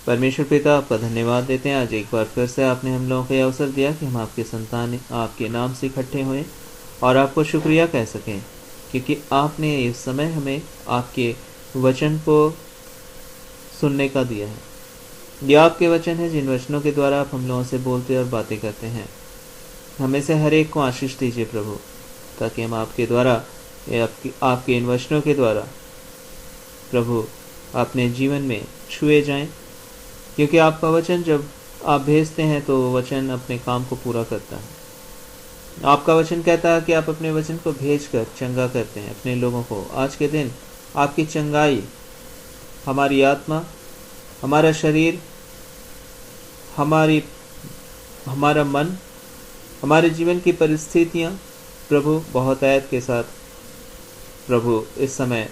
परमेश्वर पिता, आपका धन्यवाद देते हैं। आज एक बार फिर से आपने हम लोगों को यह अवसर दिया कि हम आपके संतान आपके नाम से इकट्ठे हुए और आपको शुक्रिया कह सकें, क्योंकि आपने इस समय हमें आपके वचन को सुनने का दिया है। ये आपके वचन है जिन वचनों के द्वारा आप हम लोगों से बोलते और बातें करते हैं। हमें से हर एक को आशीष दीजिए प्रभु, ताकि हम आपके द्वारा आपके इन वचनों के द्वारा प्रभु अपने जीवन में छुए जाएं, क्योंकि आपका वचन जब आप भेजते हैं तो वचन अपने काम को पूरा करता है। आपका वचन कहता है कि आप अपने वचन को भेजकर चंगा करते हैं अपने लोगों को। आज के दिन आपकी चंगाई हमारी आत्मा, हमारा शरीर, हमारा मन, हमारे जीवन की परिस्थितियां प्रभु बहुत ऐत के साथ प्रभु इस समय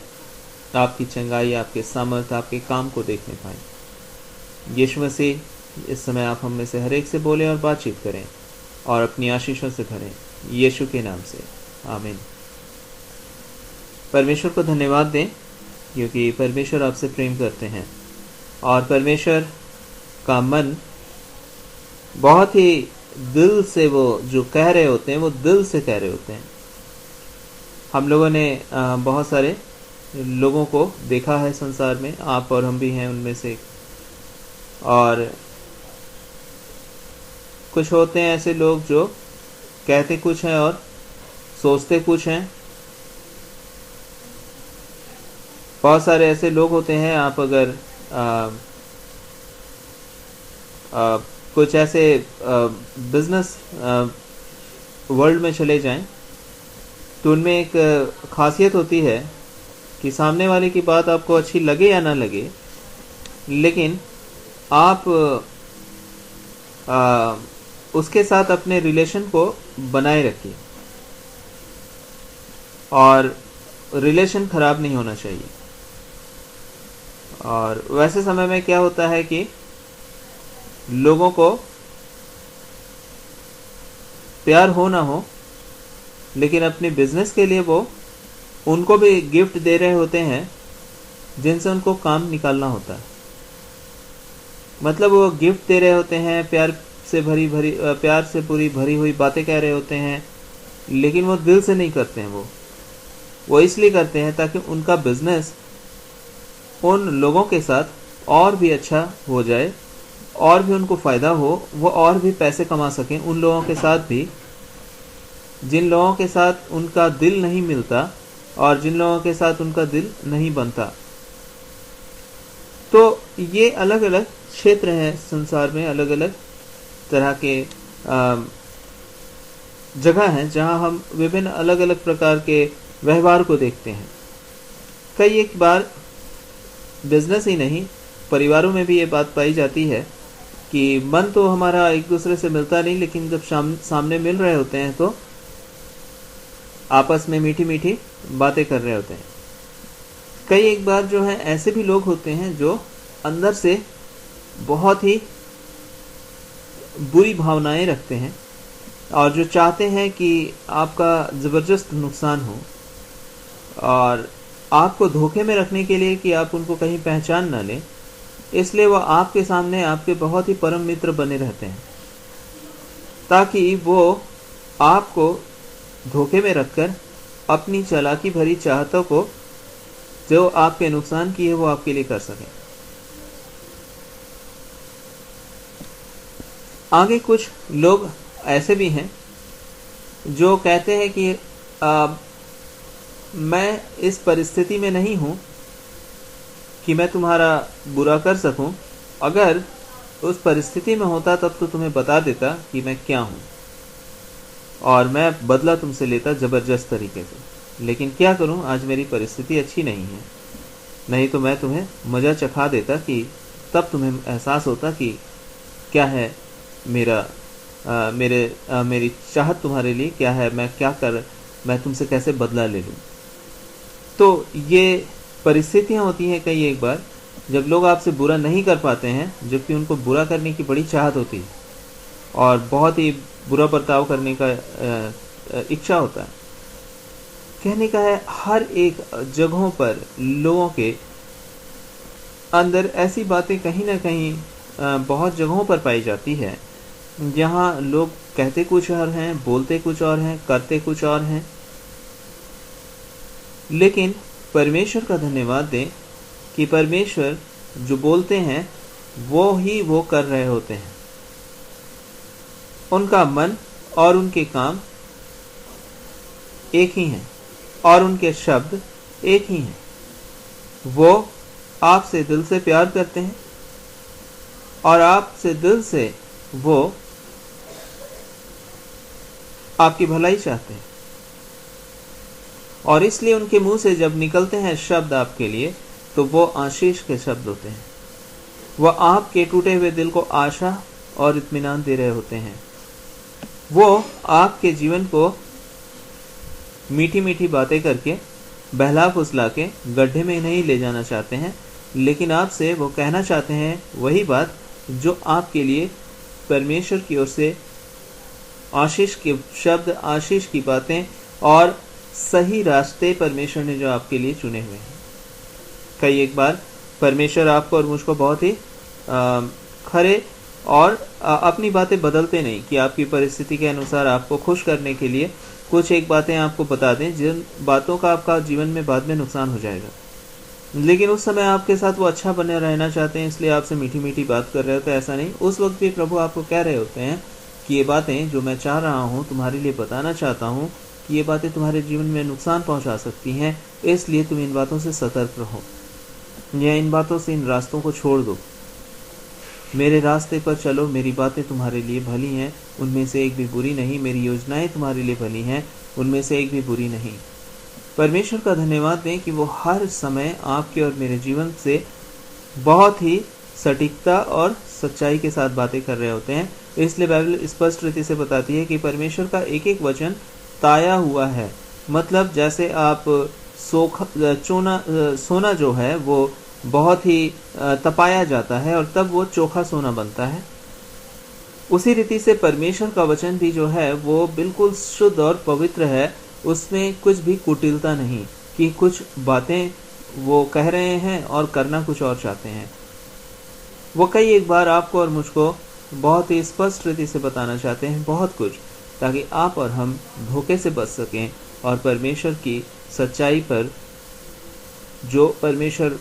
आपकी चंगाई, आपके सामर्थ, आपके काम को देखने पाए। यीशु मसीह, इस समय आप हम में से हर एक से बोले और बातचीत करें और अपनी आशीषों से भरें, यीशु के नाम से, आमीन। परमेश्वर को धन्यवाद दें, क्योंकि परमेश्वर आपसे प्रेम करते हैं और परमेश्वर का मन बहुत ही दिल से वो जो कह रहे होते हैं वो दिल से कह रहे होते हैं। हम लोगों ने बहुत सारे लोगों को देखा है संसार में, आप और हम भी हैं उनमें से। और कुछ होते हैं ऐसे लोग जो कहते कुछ हैं और सोचते कुछ हैं। बहुत सारे ऐसे लोग होते हैं, आप अगर कुछ ऐसे बिजनेस वर्ल्ड में चले जाएं तो उनमें एक खासियत होती है कि सामने वाले की बात आपको अच्छी लगे या ना लगे, लेकिन आप उसके साथ अपने रिलेशन को बनाए रखिए और रिलेशन खराब नहीं होना चाहिए। और वैसे समय में क्या होता है कि लोगों को प्यार हो ना हो, लेकिन अपने बिजनेस के लिए वो उनको भी गिफ्ट दे रहे होते हैं जिनसे उनको काम निकालना होता है। मतलब वो गिफ्ट दे रहे होते हैं, प्यार से पूरी भरी हुई बातें कह रहे होते हैं, लेकिन वो दिल से नहीं करते हैं। वो इसलिए करते हैं ताकि उनका बिजनेस उन लोगों के साथ और भी अच्छा हो जाए, और भी उनको फायदा हो, वो और भी पैसे कमा सकें उन लोगों के साथ भी जिन लोगों के साथ उनका दिल नहीं मिलता और जिन लोगों के साथ उनका दिल नहीं बनता। तो ये अलग अलग क्षेत्र हैं संसार में, अलग अलग तरह के जगह हैं जहां हम विभिन्न अलग अलग प्रकार के व्यवहार को देखते हैं। कई एक बार बिजनेस ही नहीं, परिवारों में भी ये बात पाई जाती है कि मन तो हमारा एक दूसरे से मिलता नहीं, लेकिन जब सामने मिल रहे होते हैं तो आपस में मीठी मीठी बातें कर रहे होते हैं। कई एक बार जो है ऐसे भी लोग होते हैं जो अंदर से बहुत ही बुरी भावनाएं रखते हैं और जो चाहते हैं कि आपका ज़बरदस्त नुकसान हो, और आपको धोखे में रखने के लिए कि आप उनको कहीं पहचान ना लें, इसलिए वो आपके सामने आपके बहुत ही परम मित्र बने रहते हैं, ताकि वो आपको धोखे में रखकर अपनी चालाकी भरी चाहतों को जो आपके नुकसान की है वो आपके लिए कर सकें। आगे कुछ लोग ऐसे भी हैं जो कहते हैं कि मैं इस परिस्थिति में नहीं हूं कि मैं तुम्हारा बुरा कर सकूं। अगर उस परिस्थिति में होता तब तो तुम्हें बता देता कि मैं क्या हूं और मैं बदला तुमसे लेता जबरदस्त तरीके से। लेकिन क्या करूं, आज मेरी परिस्थिति अच्छी नहीं है, नहीं तो मैं तुम्हें मजा चखा देता कि तब तुम्हें एहसास होता कि क्या है मेरी चाहत तुम्हारे लिए क्या है, मैं तुमसे कैसे बदला ले लूं। तो ये परिस्थितियां होती हैं कई एक बार जब लोग आपसे बुरा नहीं कर पाते हैं, जबकि उनको बुरा करने की बड़ी चाहत होती है और बहुत ही बुरा बर्ताव करने का इच्छा होता है। कहने का है, हर एक जगहों पर लोगों के अंदर ऐसी बातें कहीं ना कहीं बहुत जगहों पर पाई जाती है जहाँ लोग कहते कुछ और हैं, बोलते कुछ और हैं, करते कुछ और हैं, लेकिन परमेश्वर का धन्यवाद दें कि परमेश्वर जो बोलते हैं वो ही वो कर रहे होते हैं। उनका मन और उनके काम एक ही हैं और उनके शब्द एक ही हैं। वो आपसे दिल से प्यार करते हैं और आपसे दिल से वो आपकी भलाई चाहते हैं, और इसलिए उनके मुंह से जब निकलते हैं शब्द आपके लिए तो वो आशीष के शब्द होते हैं। वह आपके टूटे हुए दिल को आशा और इत्मीनान दे रहे होते हैं। वो आपके जीवन को मीठी मीठी बातें करके बहला फुसला के गड्ढे में नहीं ले जाना चाहते हैं, लेकिन आपसे वो कहना चाहते हैं वही बात जो आपके लिए परमेश्वर की ओर से आशीष के शब्द, आशीष की बातें और सही रास्ते परमेश्वर ने जो आपके लिए चुने हुए हैं। कई एक बार परमेश्वर आपको और मुझको बहुत ही खरे और अपनी बातें बदलते नहीं कि आपकी परिस्थिति के अनुसार आपको खुश करने के लिए कुछ एक बातें आपको बता दें जिन बातों का आपका जीवन में बाद में नुकसान हो जाएगा, लेकिन उस समय आपके साथ वो अच्छा बने रहना चाहते हैं, इसलिए आपसे मीठी मीठी बात कर रहे होते हैं। ऐसा नहीं, उस वक्त भी प्रभु आपको कह रहे होते हैं कि ये बातें जो मैं चाह रहा हूँ तुम्हारे लिए बताना चाहता हूँ कि ये बातें तुम्हारे जीवन में नुकसान पहुँचा सकती हैं, इसलिए तुम इन बातों से सतर्क रहो या इन बातों से, इन रास्तों को छोड़ दो, मेरे रास्ते पर चलो, मेरी बातें तुम्हारे लिए भली हैं, उनमें से एक भी बुरी नहीं, मेरी योजनाएं तुम्हारे लिए भली हैं, उनमें से एक भी बुरी नहीं। परमेश्वर का धन्यवाद दें कि वो हर समय आपके और मेरे जीवन से बहुत ही सटीकता और सच्चाई के साथ बातें कर रहे होते हैं। इसलिए बाइबल स्पष्ट रीति से बताती है कि परमेश्वर का एक एक वचन ताया हुआ है। मतलब जैसे आप सोना जो है वो बहुत ही तपाया जाता है और तब वो चोखा सोना बनता है, उसी रीति से परमेश्वर का वचन भी जो है वो बिल्कुल शुद्ध और पवित्र है। उसमें कुछ भी कुटिलता नहीं कि कुछ बातें वो कह रहे हैं और करना कुछ और चाहते हैं। वो कई एक बार आपको और मुझको बहुत ही स्पष्ट रीति से बताना चाहते हैं बहुत कुछ, ताकि आप और हम धोखे से बच सकें और परमेश्वर की सच्चाई पर, जो परमेश्वर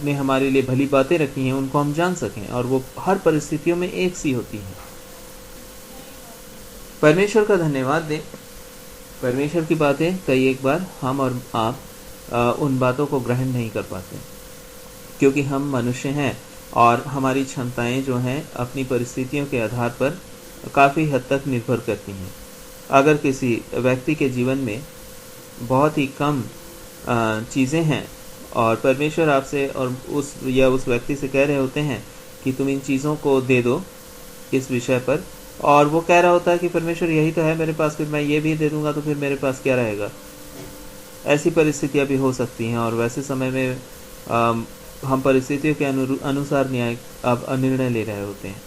ने हमारे लिए भली बातें रखी हैं, उनको हम जान सकें, और वो हर परिस्थितियों में एक सी होती हैं। परमेश्वर का धन्यवाद दें। परमेश्वर की बातें कई एक बार हम और आप उन बातों को ग्रहण नहीं कर पाते, क्योंकि हम मनुष्य हैं और हमारी क्षमताएं जो हैं अपनी परिस्थितियों के आधार पर काफ़ी हद तक निर्भर करती हैं। अगर किसी व्यक्ति के जीवन में बहुत ही कम चीज़ें हैं और परमेश्वर आपसे और उस व्यक्ति से कह रहे होते हैं कि तुम इन चीज़ों को दे दो इस विषय पर, और वो कह रहा होता है कि परमेश्वर यही तो है मेरे पास, फिर मैं ये भी दे दूंगा तो फिर मेरे पास क्या रहेगा। ऐसी परिस्थितियां भी हो सकती हैं और वैसे समय में हम परिस्थितियों के अनुसार निर्णय ले रहे होते हैं।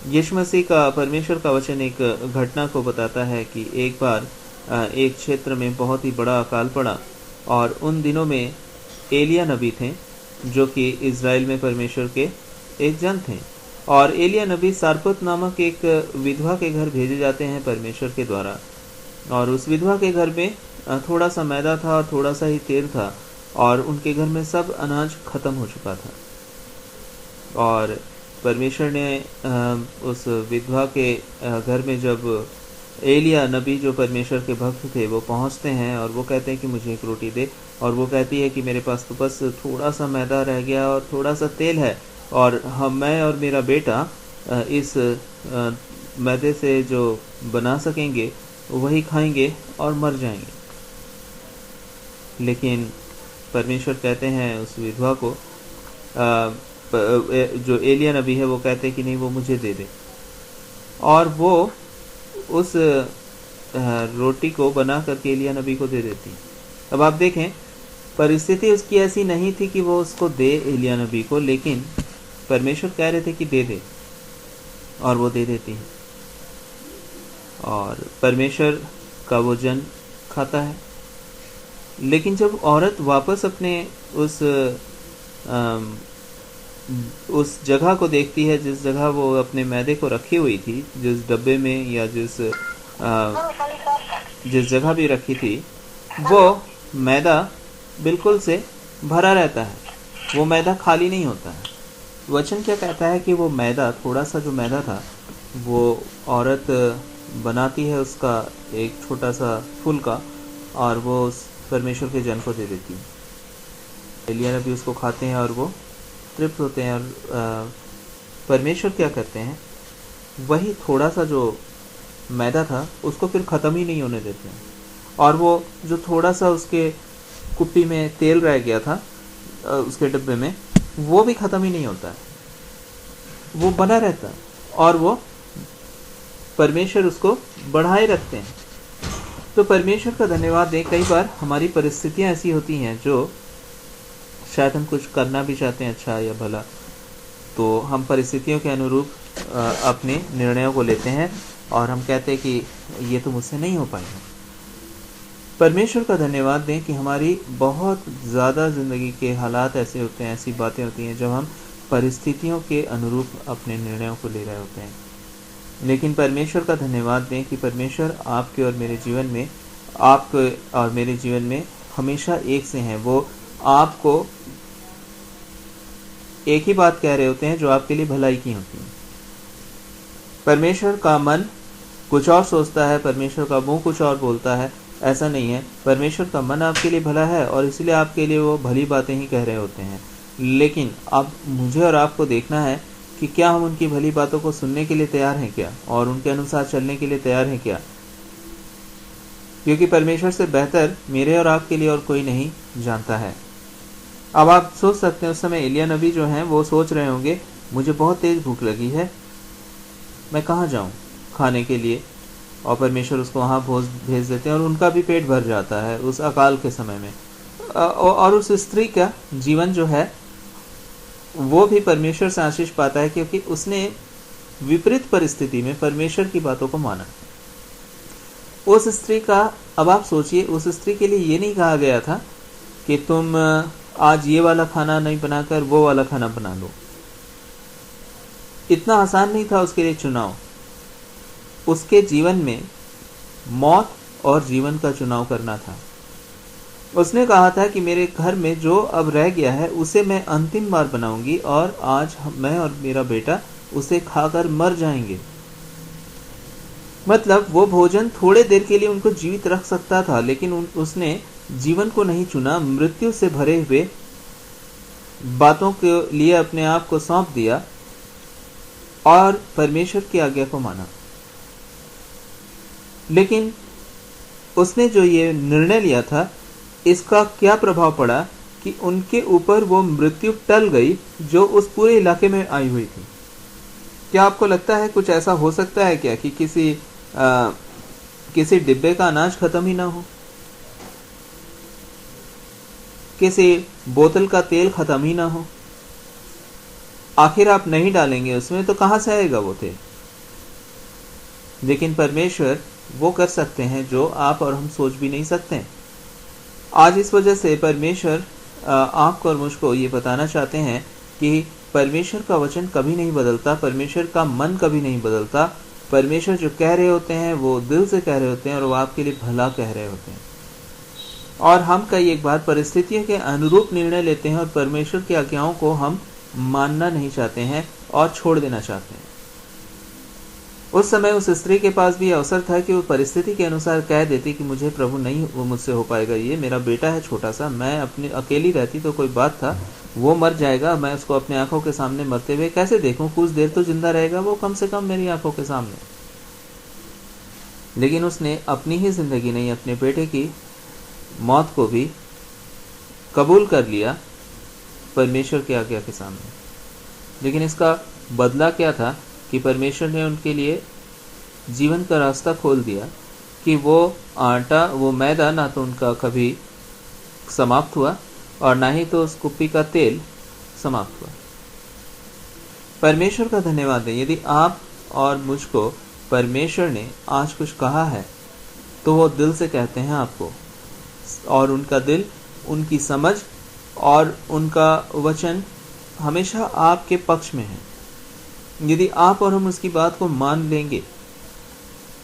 यीशु मसीह का परमेश्वर का वचन एक घटना को बताता है कि एक बार एक क्षेत्र में बहुत ही बड़ा अकाल पड़ा, और उन दिनों में एलिया नबी थे जो कि इज़राइल में परमेश्वर के एक जन थे, और एलिया नबी सारपत नामक एक विधवा के घर भेजे जाते हैं परमेश्वर के द्वारा। और उस विधवा के घर में थोड़ा सा मैदा था और थोड़ा सा ही तेल था, और उनके घर में सब अनाज खत्म हो चुका था। और परमेश्वर ने उस विधवा के घर में जब एलिया नबी जो परमेश्वर के भक्त थे वो पहुंचते हैं और वो कहते हैं कि मुझे एक रोटी दे, और वो कहती है कि मेरे पास तो बस थोड़ा सा मैदा रह गया और थोड़ा सा तेल है, और मैं और मेरा बेटा इस मैदे से जो बना सकेंगे वही खाएंगे और मर जाएंगे। लेकिन परमेश्वर कहते हैं उस विधवा को, जो एलिया नबी है वो कहते हैं कि नहीं, वो मुझे दे दे, और वो उस रोटी को बना करके एलिया नबी को दे देती। अब आप देखें, परिस्थिति उसकी ऐसी नहीं थी कि वो उसको दे एलिया नबी को, लेकिन परमेश्वर कह रहे थे कि दे दे, और वो दे देती है, और परमेश्वर का वो जन खाता है। लेकिन जब औरत वापस अपने उस उस जगह को देखती है जिस जगह वो अपने मैदे को रखी हुई थी, जिस डब्बे में या जिस जगह भी रखी थी, वो मैदा बिल्कुल से भरा रहता है, वो मैदा खाली नहीं होता है। वचन क्या कहता है कि वो मैदा, थोड़ा सा जो मैदा था, वो औरत बनाती है उसका एक छोटा सा फुलका और वो उस परमेश्वर के जन को दे देती है। एलिया नबी उसको खाते हैं और वो तृप्त होते हैं। और परमेश्वर क्या करते हैं, वही थोड़ा सा जो मैदा था उसको फिर ख़त्म ही नहीं होने देते हैं। और वो जो थोड़ा सा उसके कुप्पी में तेल रह गया था उसके डब्बे में, वो भी ख़त्म ही नहीं होता है, वो बना रहता है और वो परमेश्वर उसको बढ़ाए रखते हैं। तो परमेश्वर का धन्यवाद दें। कई बार हमारी परिस्थितियां ऐसी होती हैं जो शायद हम कुछ करना भी चाहते हैं अच्छा या भला, तो हम परिस्थितियों के अनुरूप अपने निर्णयों को लेते हैं और हम कहते हैं कि ये तो मुझसे नहीं हो पाएगा। परमेश्वर का धन्यवाद दें कि हमारी बहुत ज़्यादा ज़िंदगी के हालात ऐसे होते हैं, ऐसी बातें होती हैं जब हम परिस्थितियों के अनुरूप अपने निर्णयों को ले रहे होते हैं। लेकिन परमेश्वर का धन्यवाद दें कि परमेश्वर आपके और मेरे जीवन में, आपके और मेरे जीवन में हमेशा एक से हैं। वो आपको एक ही बात कह रहे होते हैं जो आपके लिए भलाई की होती है। परमेश्वर का मन कुछ और सोचता है, परमेश्वर का मुंह कुछ और बोलता है, ऐसा नहीं है। परमेश्वर का मन आपके लिए भला है और इसलिए आपके लिए वो भली बातें ही कह रहे होते हैं। लेकिन अब मुझे और आपको देखना है कि क्या हम उनकी भली बातों को सुनने के लिए तैयार हैं क्या, और उनके अनुसार चलने के लिए तैयार हैं क्या। क्योंकि परमेश्वर से बेहतर मेरे और आपके लिए और कोई नहीं जानता है। अब आप सोच सकते हैं उस समय एलिया नबी जो हैं वो सोच रहे होंगे, मुझे बहुत तेज भूख लगी है, मैं कहाँ जाऊं खाने के लिए। और परमेश्वर उसको वहाँ भेज देते हैं और उनका भी पेट भर जाता है उस अकाल के समय में। और उस स्त्री का जीवन जो है वो भी परमेश्वर से आशीष पाता है, क्योंकि उसने विपरीत परिस्थिति में परमेश्वर की बातों को माना। उस स्त्री का, अब आप सोचिए, उस स्त्री के लिए ये नहीं कहा गया था कि तुम आज ये वाला खाना नहीं बनाकर वो वाला खाना बना लो। इतना आसान नहीं था उसके लिए चुनाव। उसके जीवन में मौत और जीवन का चुनाव करना था। उसने कहा था कि मेरे घर में जो अब रह गया है उसे मैं अंतिम बार बनाऊंगी और आज मैं और मेरा बेटा उसे खाकर मर जाएंगे। मतलब वो भोजन थोड़े देर के लिए उनको जीवित रख सकता था, लेकिन उसने जीवन को नहीं चुना, मृत्यु से भरे हुए बातों के लिए अपने आप को सौंप दिया और परमेश्वर की आज्ञा को माना। लेकिन उसने जो ये निर्णय लिया था, इसका क्या प्रभाव पड़ा कि उनके ऊपर वो मृत्यु टल गई जो उस पूरे इलाके में आई हुई थी। क्या आपको लगता है कुछ ऐसा हो सकता है क्या कि किसी डिब्बे का अनाज खत्म ही ना हो, किसी बोतल का तेल खत्म ही ना हो? आखिर आप नहीं डालेंगे उसमें तो कहां से आएगा वो तेल? लेकिन परमेश्वर वो कर सकते हैं जो आप और हम सोच भी नहीं सकते हैं। आज इस वजह से परमेश्वर आपको और मुझको ये बताना चाहते हैं कि परमेश्वर का वचन कभी नहीं बदलता, परमेश्वर का मन कभी नहीं बदलता। परमेश्वर जो कह रहे होते हैं वो दिल से कह रहे होते हैं और वो आपके लिए भला कह रहे होते हैं। और हम कई एक बार परिस्थितियों के अनुरूप निर्णय लेते हैं और परमेश्वर की आज्ञाओं को हम मानना नहीं चाहते हैं और छोड़ देना चाहते हैं। उस समय उस स्त्री के पास भी अवसर था कि वो परिस्थिति के अनुसार कह देती कि मुझे प्रभु नहीं, वो मुझसे हो पाएगा, ये मेरा बेटा है छोटा सा, मैं अपनी अकेली रहती तो कोई बात था, वो मर जाएगा, मैं उसको अपने आंखों के सामने मरते हुए कैसे देखूं, कुछ देर तो जिंदा रहेगा वो कम से कम मेरी आंखों के सामने। लेकिन उसने अपनी ही जिंदगी नहीं, अपने बेटे की मौत को भी कबूल कर लिया परमेश्वर की आज्ञा के सामने। लेकिन इसका बदला क्या था कि परमेश्वर ने उनके लिए जीवन का रास्ता खोल दिया कि वो आटा, वो मैदा ना तो उनका कभी समाप्त हुआ और ना ही तो उस कुप्पी का तेल समाप्त हुआ। परमेश्वर का धन्यवाद दें। यदि आप और मुझको परमेश्वर ने आज कुछ कहा है तो वो दिल से कहते हैं आपको, और उनका दिल, उनकी समझ और उनका वचन हमेशा आपके पक्ष में है। यदि आप और हम उसकी बात को मान लेंगे,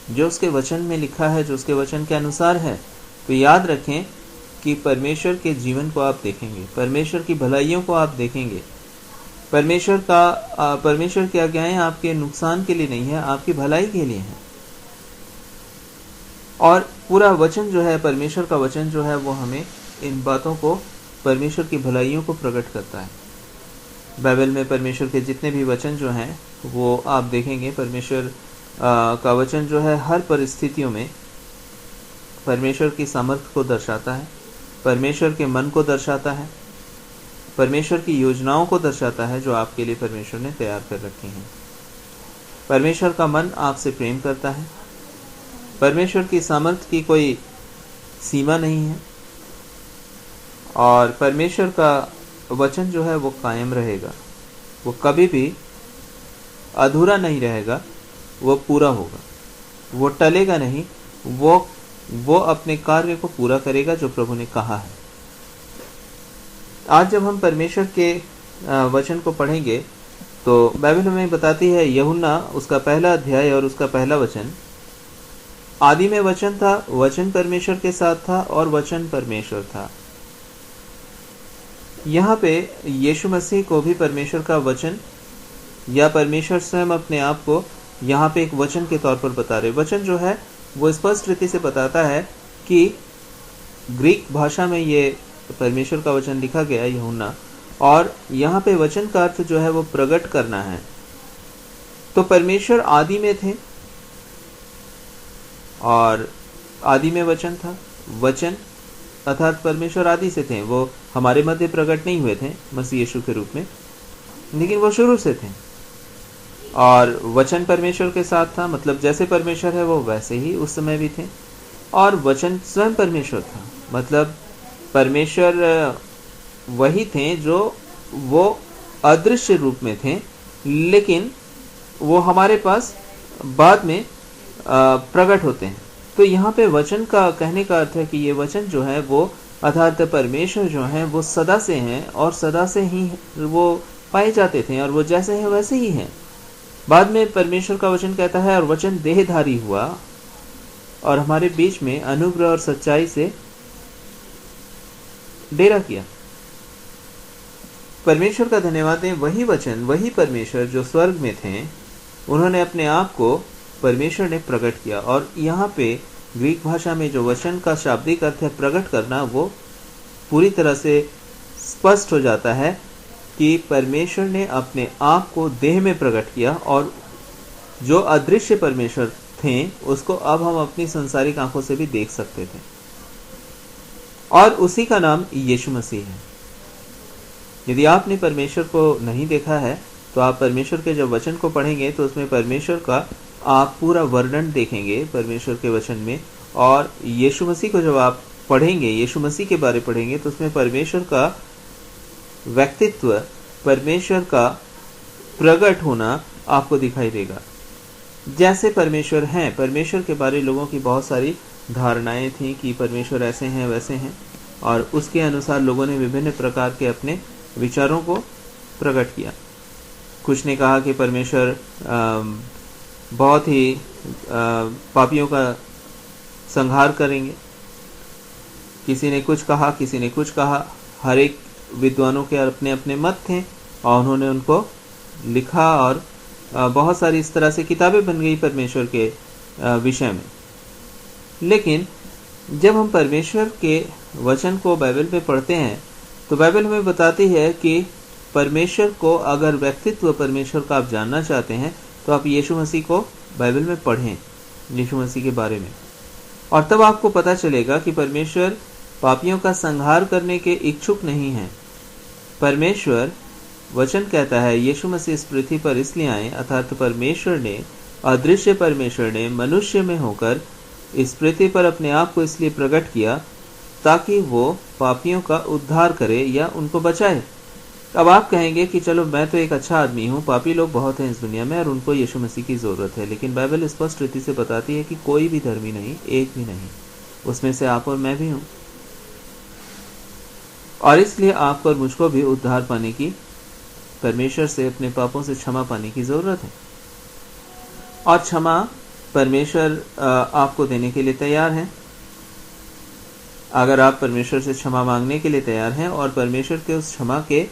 जो उसके वचन में लिखा है, जो उसके वचन के अनुसार है, तो याद रखें कि परमेश्वर के जीवन को आप देखेंगे, परमेश्वर की भलाइयों को आप देखेंगे। परमेश्वर की आज्ञाएं आपके नुकसान के लिए नहीं है, आपकी भलाई के लिए है। और पूरा वचन जो है, परमेश्वर का वचन जो है, वो हमें इन बातों को, परमेश्वर की भलाइयों को प्रकट करता है। बाइबल में परमेश्वर के जितने भी वचन जो हैं, वो आप देखेंगे, परमेश्वर का वचन जो है हर परिस्थितियों में परमेश्वर की सामर्थ्य को दर्शाता है, परमेश्वर के मन को दर्शाता है, परमेश्वर की योजनाओं को दर्शाता है जो आपके लिए परमेश्वर ने तैयार कर रखी हैं। परमेश्वर का मन आपसे प्रेम करता है। परमेश्वर की सामर्थ्य की कोई सीमा नहीं है और परमेश्वर का वचन जो है वो कायम रहेगा, वो कभी भी अधूरा नहीं रहेगा, वो पूरा होगा, वो टलेगा नहीं, वो अपने कार्य को पूरा करेगा जो प्रभु ने कहा है। आज जब हम परमेश्वर के वचन को पढ़ेंगे तो बाइबल हमें बताती है, यूहन्ना उसका पहला अध्याय और उसका पहला वचन, आदि में वचन था, वचन परमेश्वर के साथ था और वचन परमेश्वर था। यहाँ पे यीशु मसीह को भी परमेश्वर का वचन या परमेश्वर स्वयं अपने आप को यहाँ पे एक वचन के तौर पर बता रहे। वचन जो है वो स्पष्ट रीति से बताता है कि ग्रीक भाषा में ये परमेश्वर का वचन लिखा गया है यूहन्ना, और यहाँ पे वचन का अर्थ जो है वो प्रकट करना है। तो परमेश्वर आदि में थे और आदि में वचन था। वचन अर्थात परमेश्वर आदि से थे, वो हमारे मध्य प्रकट नहीं हुए थे मसीह यीशु के रूप में, लेकिन वो शुरू से थे। और वचन परमेश्वर के साथ था, मतलब जैसे परमेश्वर है वो वैसे ही उस समय भी थे। और वचन स्वयं परमेश्वर था, मतलब परमेश्वर वही थे जो वो अदृश्य रूप में थे, लेकिन वो हमारे पास बाद में प्रकट होते हैं। तो यहाँ पे वचन का कहने का अर्थ है कि ये वचन जो है वो अर्थात परमेश्वर जो है वो सदा से हैं और सदा से ही वो पाए जाते थे और वो जैसे हैं वैसे ही हैं। बाद में परमेश्वर का वचन कहता है, और वचन देहधारी हुआ और हमारे बीच में अनुग्रह और सच्चाई से डेरा किया। परमेश्वर का धन्यवाद है, वही वचन, वही परमेश्वर जो स्वर्ग में थे, उन्होंने अपने आप को परमेश्वर ने प्रकट किया। और यहाँ पे ग्रीक भाषा में जो वचन का शाब्दिक अर्थ है प्रकट करना, वो पूरी तरह से स्पष्ट हो जाता है कि परमेश्वर ने अपने आप को देह में प्रकट किया और जो अदृश्य परमेश्वर थे उसको अब हम अपनी संसारिक आंखों से भी देख सकते थे, और उसी का नाम यीशु मसीह है। यदि आपने परमेश्वर को नहीं देखा है तो आप परमेश्वर के जब वचन को पढ़ेंगे तो उसमें परमेश्वर का आप पूरा वर्णन देखेंगे परमेश्वर के वचन में। और यीशु मसीह को जब आप पढ़ेंगे, यीशु मसीह के बारे पढ़ेंगे, तो उसमें परमेश्वर का व्यक्तित्व, परमेश्वर का प्रकट होना आपको दिखाई देगा। जैसे परमेश्वर हैं, परमेश्वर के बारे लोगों की बहुत सारी धारणाएं थी कि परमेश्वर ऐसे हैं वैसे हैं, और उसके अनुसार लोगों ने विभिन्न प्रकार के अपने विचारों को प्रकट किया। कुछ ने कहा कि परमेश्वर बहुत ही पापियों का संहार करेंगे, किसी ने कुछ कहा, किसी ने कुछ कहा। हर एक विद्वानों के अपने अपने मत थे और उन्होंने उनको लिखा, और बहुत सारी इस तरह से किताबें बन गई परमेश्वर के विषय में। लेकिन जब हम परमेश्वर के वचन को बाइबल में पढ़ते हैं तो बाइबल हमें बताती है कि परमेश्वर को, अगर व्यक्तित्व परमेश्वर का आप जानना चाहते हैं तो आप यीशु मसीह को बाइबल में पढ़ें, यीशु मसीह के बारे में, और तब आपको पता चलेगा कि परमेश्वर पापियों का संहार करने के इच्छुक नहीं है। परमेश्वर, वचन कहता है, यीशु मसीह इस पृथ्वी पर इसलिए आए, अर्थात परमेश्वर ने, अदृश्य परमेश्वर ने मनुष्य में होकर इस पृथ्वी पर अपने आप को इसलिए प्रकट किया ताकि वो पापियों का उद्धार करे या उनको बचाए। अब आप कहेंगे कि चलो मैं तो एक अच्छा आदमी हूँ, पापी लोग बहुत हैं इस दुनिया में और उनको यीशु मसीह की ज़रूरत है। लेकिन बाइबल स्पष्ट रीति से बताती है कि कोई भी धर्मी नहीं, एक भी नहीं, उसमें से आप और मैं भी हूँ। और इसलिए आपको और मुझको भी उद्धार पाने की, परमेश्वर से अपने पापों से क्षमा पाने की जरूरत है। और क्षमा परमेश्वर आपको देने के लिए तैयार है। अगर आप परमेश्वर से क्षमा मांगने के लिए तैयार हैं और परमेश्वर के उस क्षमा के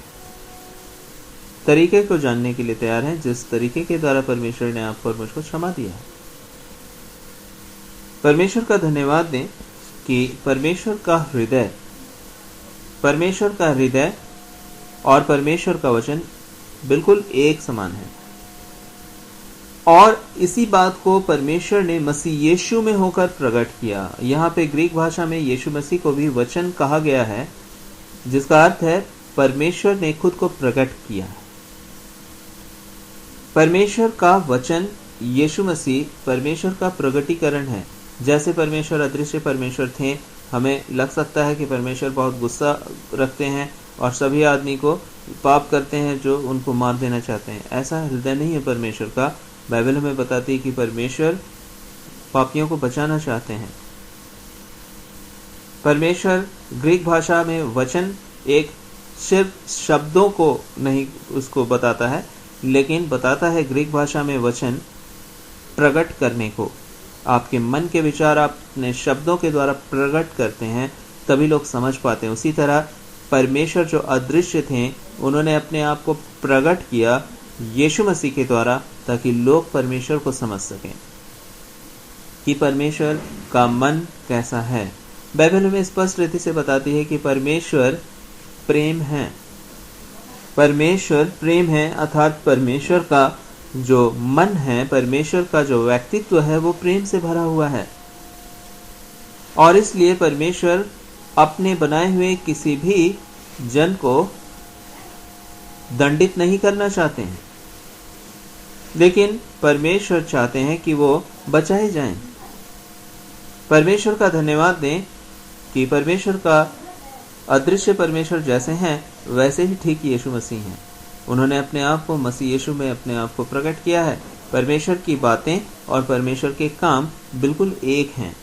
तरीके को जानने के लिए तैयार हैं जिस तरीके के द्वारा परमेश्वर ने आपको और मुझको क्षमा दिया है। परमेश्वर का धन्यवाद दें कि परमेश्वर का हृदय और परमेश्वर का वचन बिल्कुल एक समान है। और इसी बात को परमेश्वर ने मसीह यीशु में होकर प्रकट किया। यहाँ पे ग्रीक भाषा में यीशु मसीह को भी वचन कहा गया है, जिसका अर्थ है परमेश्वर ने खुद को प्रकट किया। परमेश्वर का वचन यीशु मसीह परमेश्वर का प्रकटीकरण है। जैसे परमेश्वर अदृश्य परमेश्वर थे, हमें लग सकता है कि परमेश्वर बहुत गुस्सा रखते हैं और सभी आदमी को पाप करते हैं जो उनको मार देना चाहते हैं। ऐसा हृदय नहीं है परमेश्वर का। बाइबल हमें बताती है कि परमेश्वर पापियों को बचाना चाहते हैं। परमेश्वर ग्रीक भाषा में वचन एक सिर्फ शब्दों को नहीं उसको बताता है, लेकिन बताता है ग्रीक भाषा में वचन प्रकट करने को। आपके मन के विचार आप अपने शब्दों के द्वारा प्रकट करते हैं, तभी लोग समझ पाते हैं। उसी तरह परमेश्वर जो अदृश्य थे, उन्होंने अपने आप को प्रकट किया यीशु मसीह के द्वारा, ताकि लोग परमेश्वर को समझ सकें कि परमेश्वर का मन कैसा है। बाइबल हमें स्पष्ट रीति से बताती है कि परमेश्वर प्रेम है। परमेश्वर प्रेम है, अर्थात परमेश्वर का जो मन है, परमेश्वर का जो व्यक्तित्व है, वो प्रेम से भरा हुआ है। और इसलिए परमेश्वर अपने बनाए हुए किसी भी जन को दंडित नहीं करना चाहते हैं, लेकिन परमेश्वर चाहते हैं कि वो बचाए जाएं। परमेश्वर का धन्यवाद दें कि परमेश्वर का अदृश्य परमेश्वर जैसे हैं वैसे ही ठीक यीशु मसीह हैं। उन्होंने अपने आप को मसीह यीशु में अपने आप को प्रकट किया है। परमेश्वर की बातें और परमेश्वर के काम बिल्कुल एक हैं।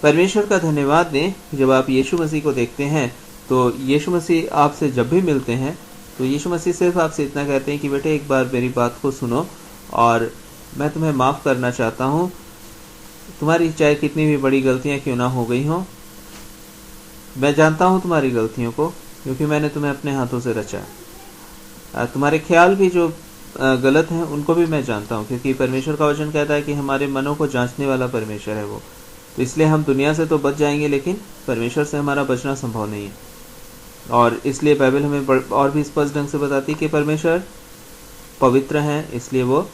परमेश्वर का धन्यवाद दें, जब आप यीशु मसीह को देखते हैं तो यीशु मसीह आपसे जब भी मिलते हैं तो यीशु मसीह सिर्फ आपसे इतना कहते हैं कि बेटे एक बार मेरी बात को सुनो और मैं तुम्हें माफ करना चाहता हूँ। तुम्हारी चाहे कितनी भी बड़ी गलतियां क्यों ना हो गई हो, मैं जानता हूँ तुम्हारी गलतियों को, क्योंकि मैंने तुम्हें अपने हाथों से रचा। तुम्हारे ख्याल भी जो गलत हैं उनको भी मैं जानता हूँ, क्योंकि परमेश्वर का वचन कहता है कि हमारे मनों को जांचने वाला परमेश्वर है वो। तो इसलिए हम दुनिया से तो बच जाएंगे, लेकिन परमेश्वर से हमारा बचना संभव नहीं है। और इसलिए बाइबल हमें और भी स्पष्ट ढंग से बताती है कि परमेश्वर पवित्र है, इसलिए वो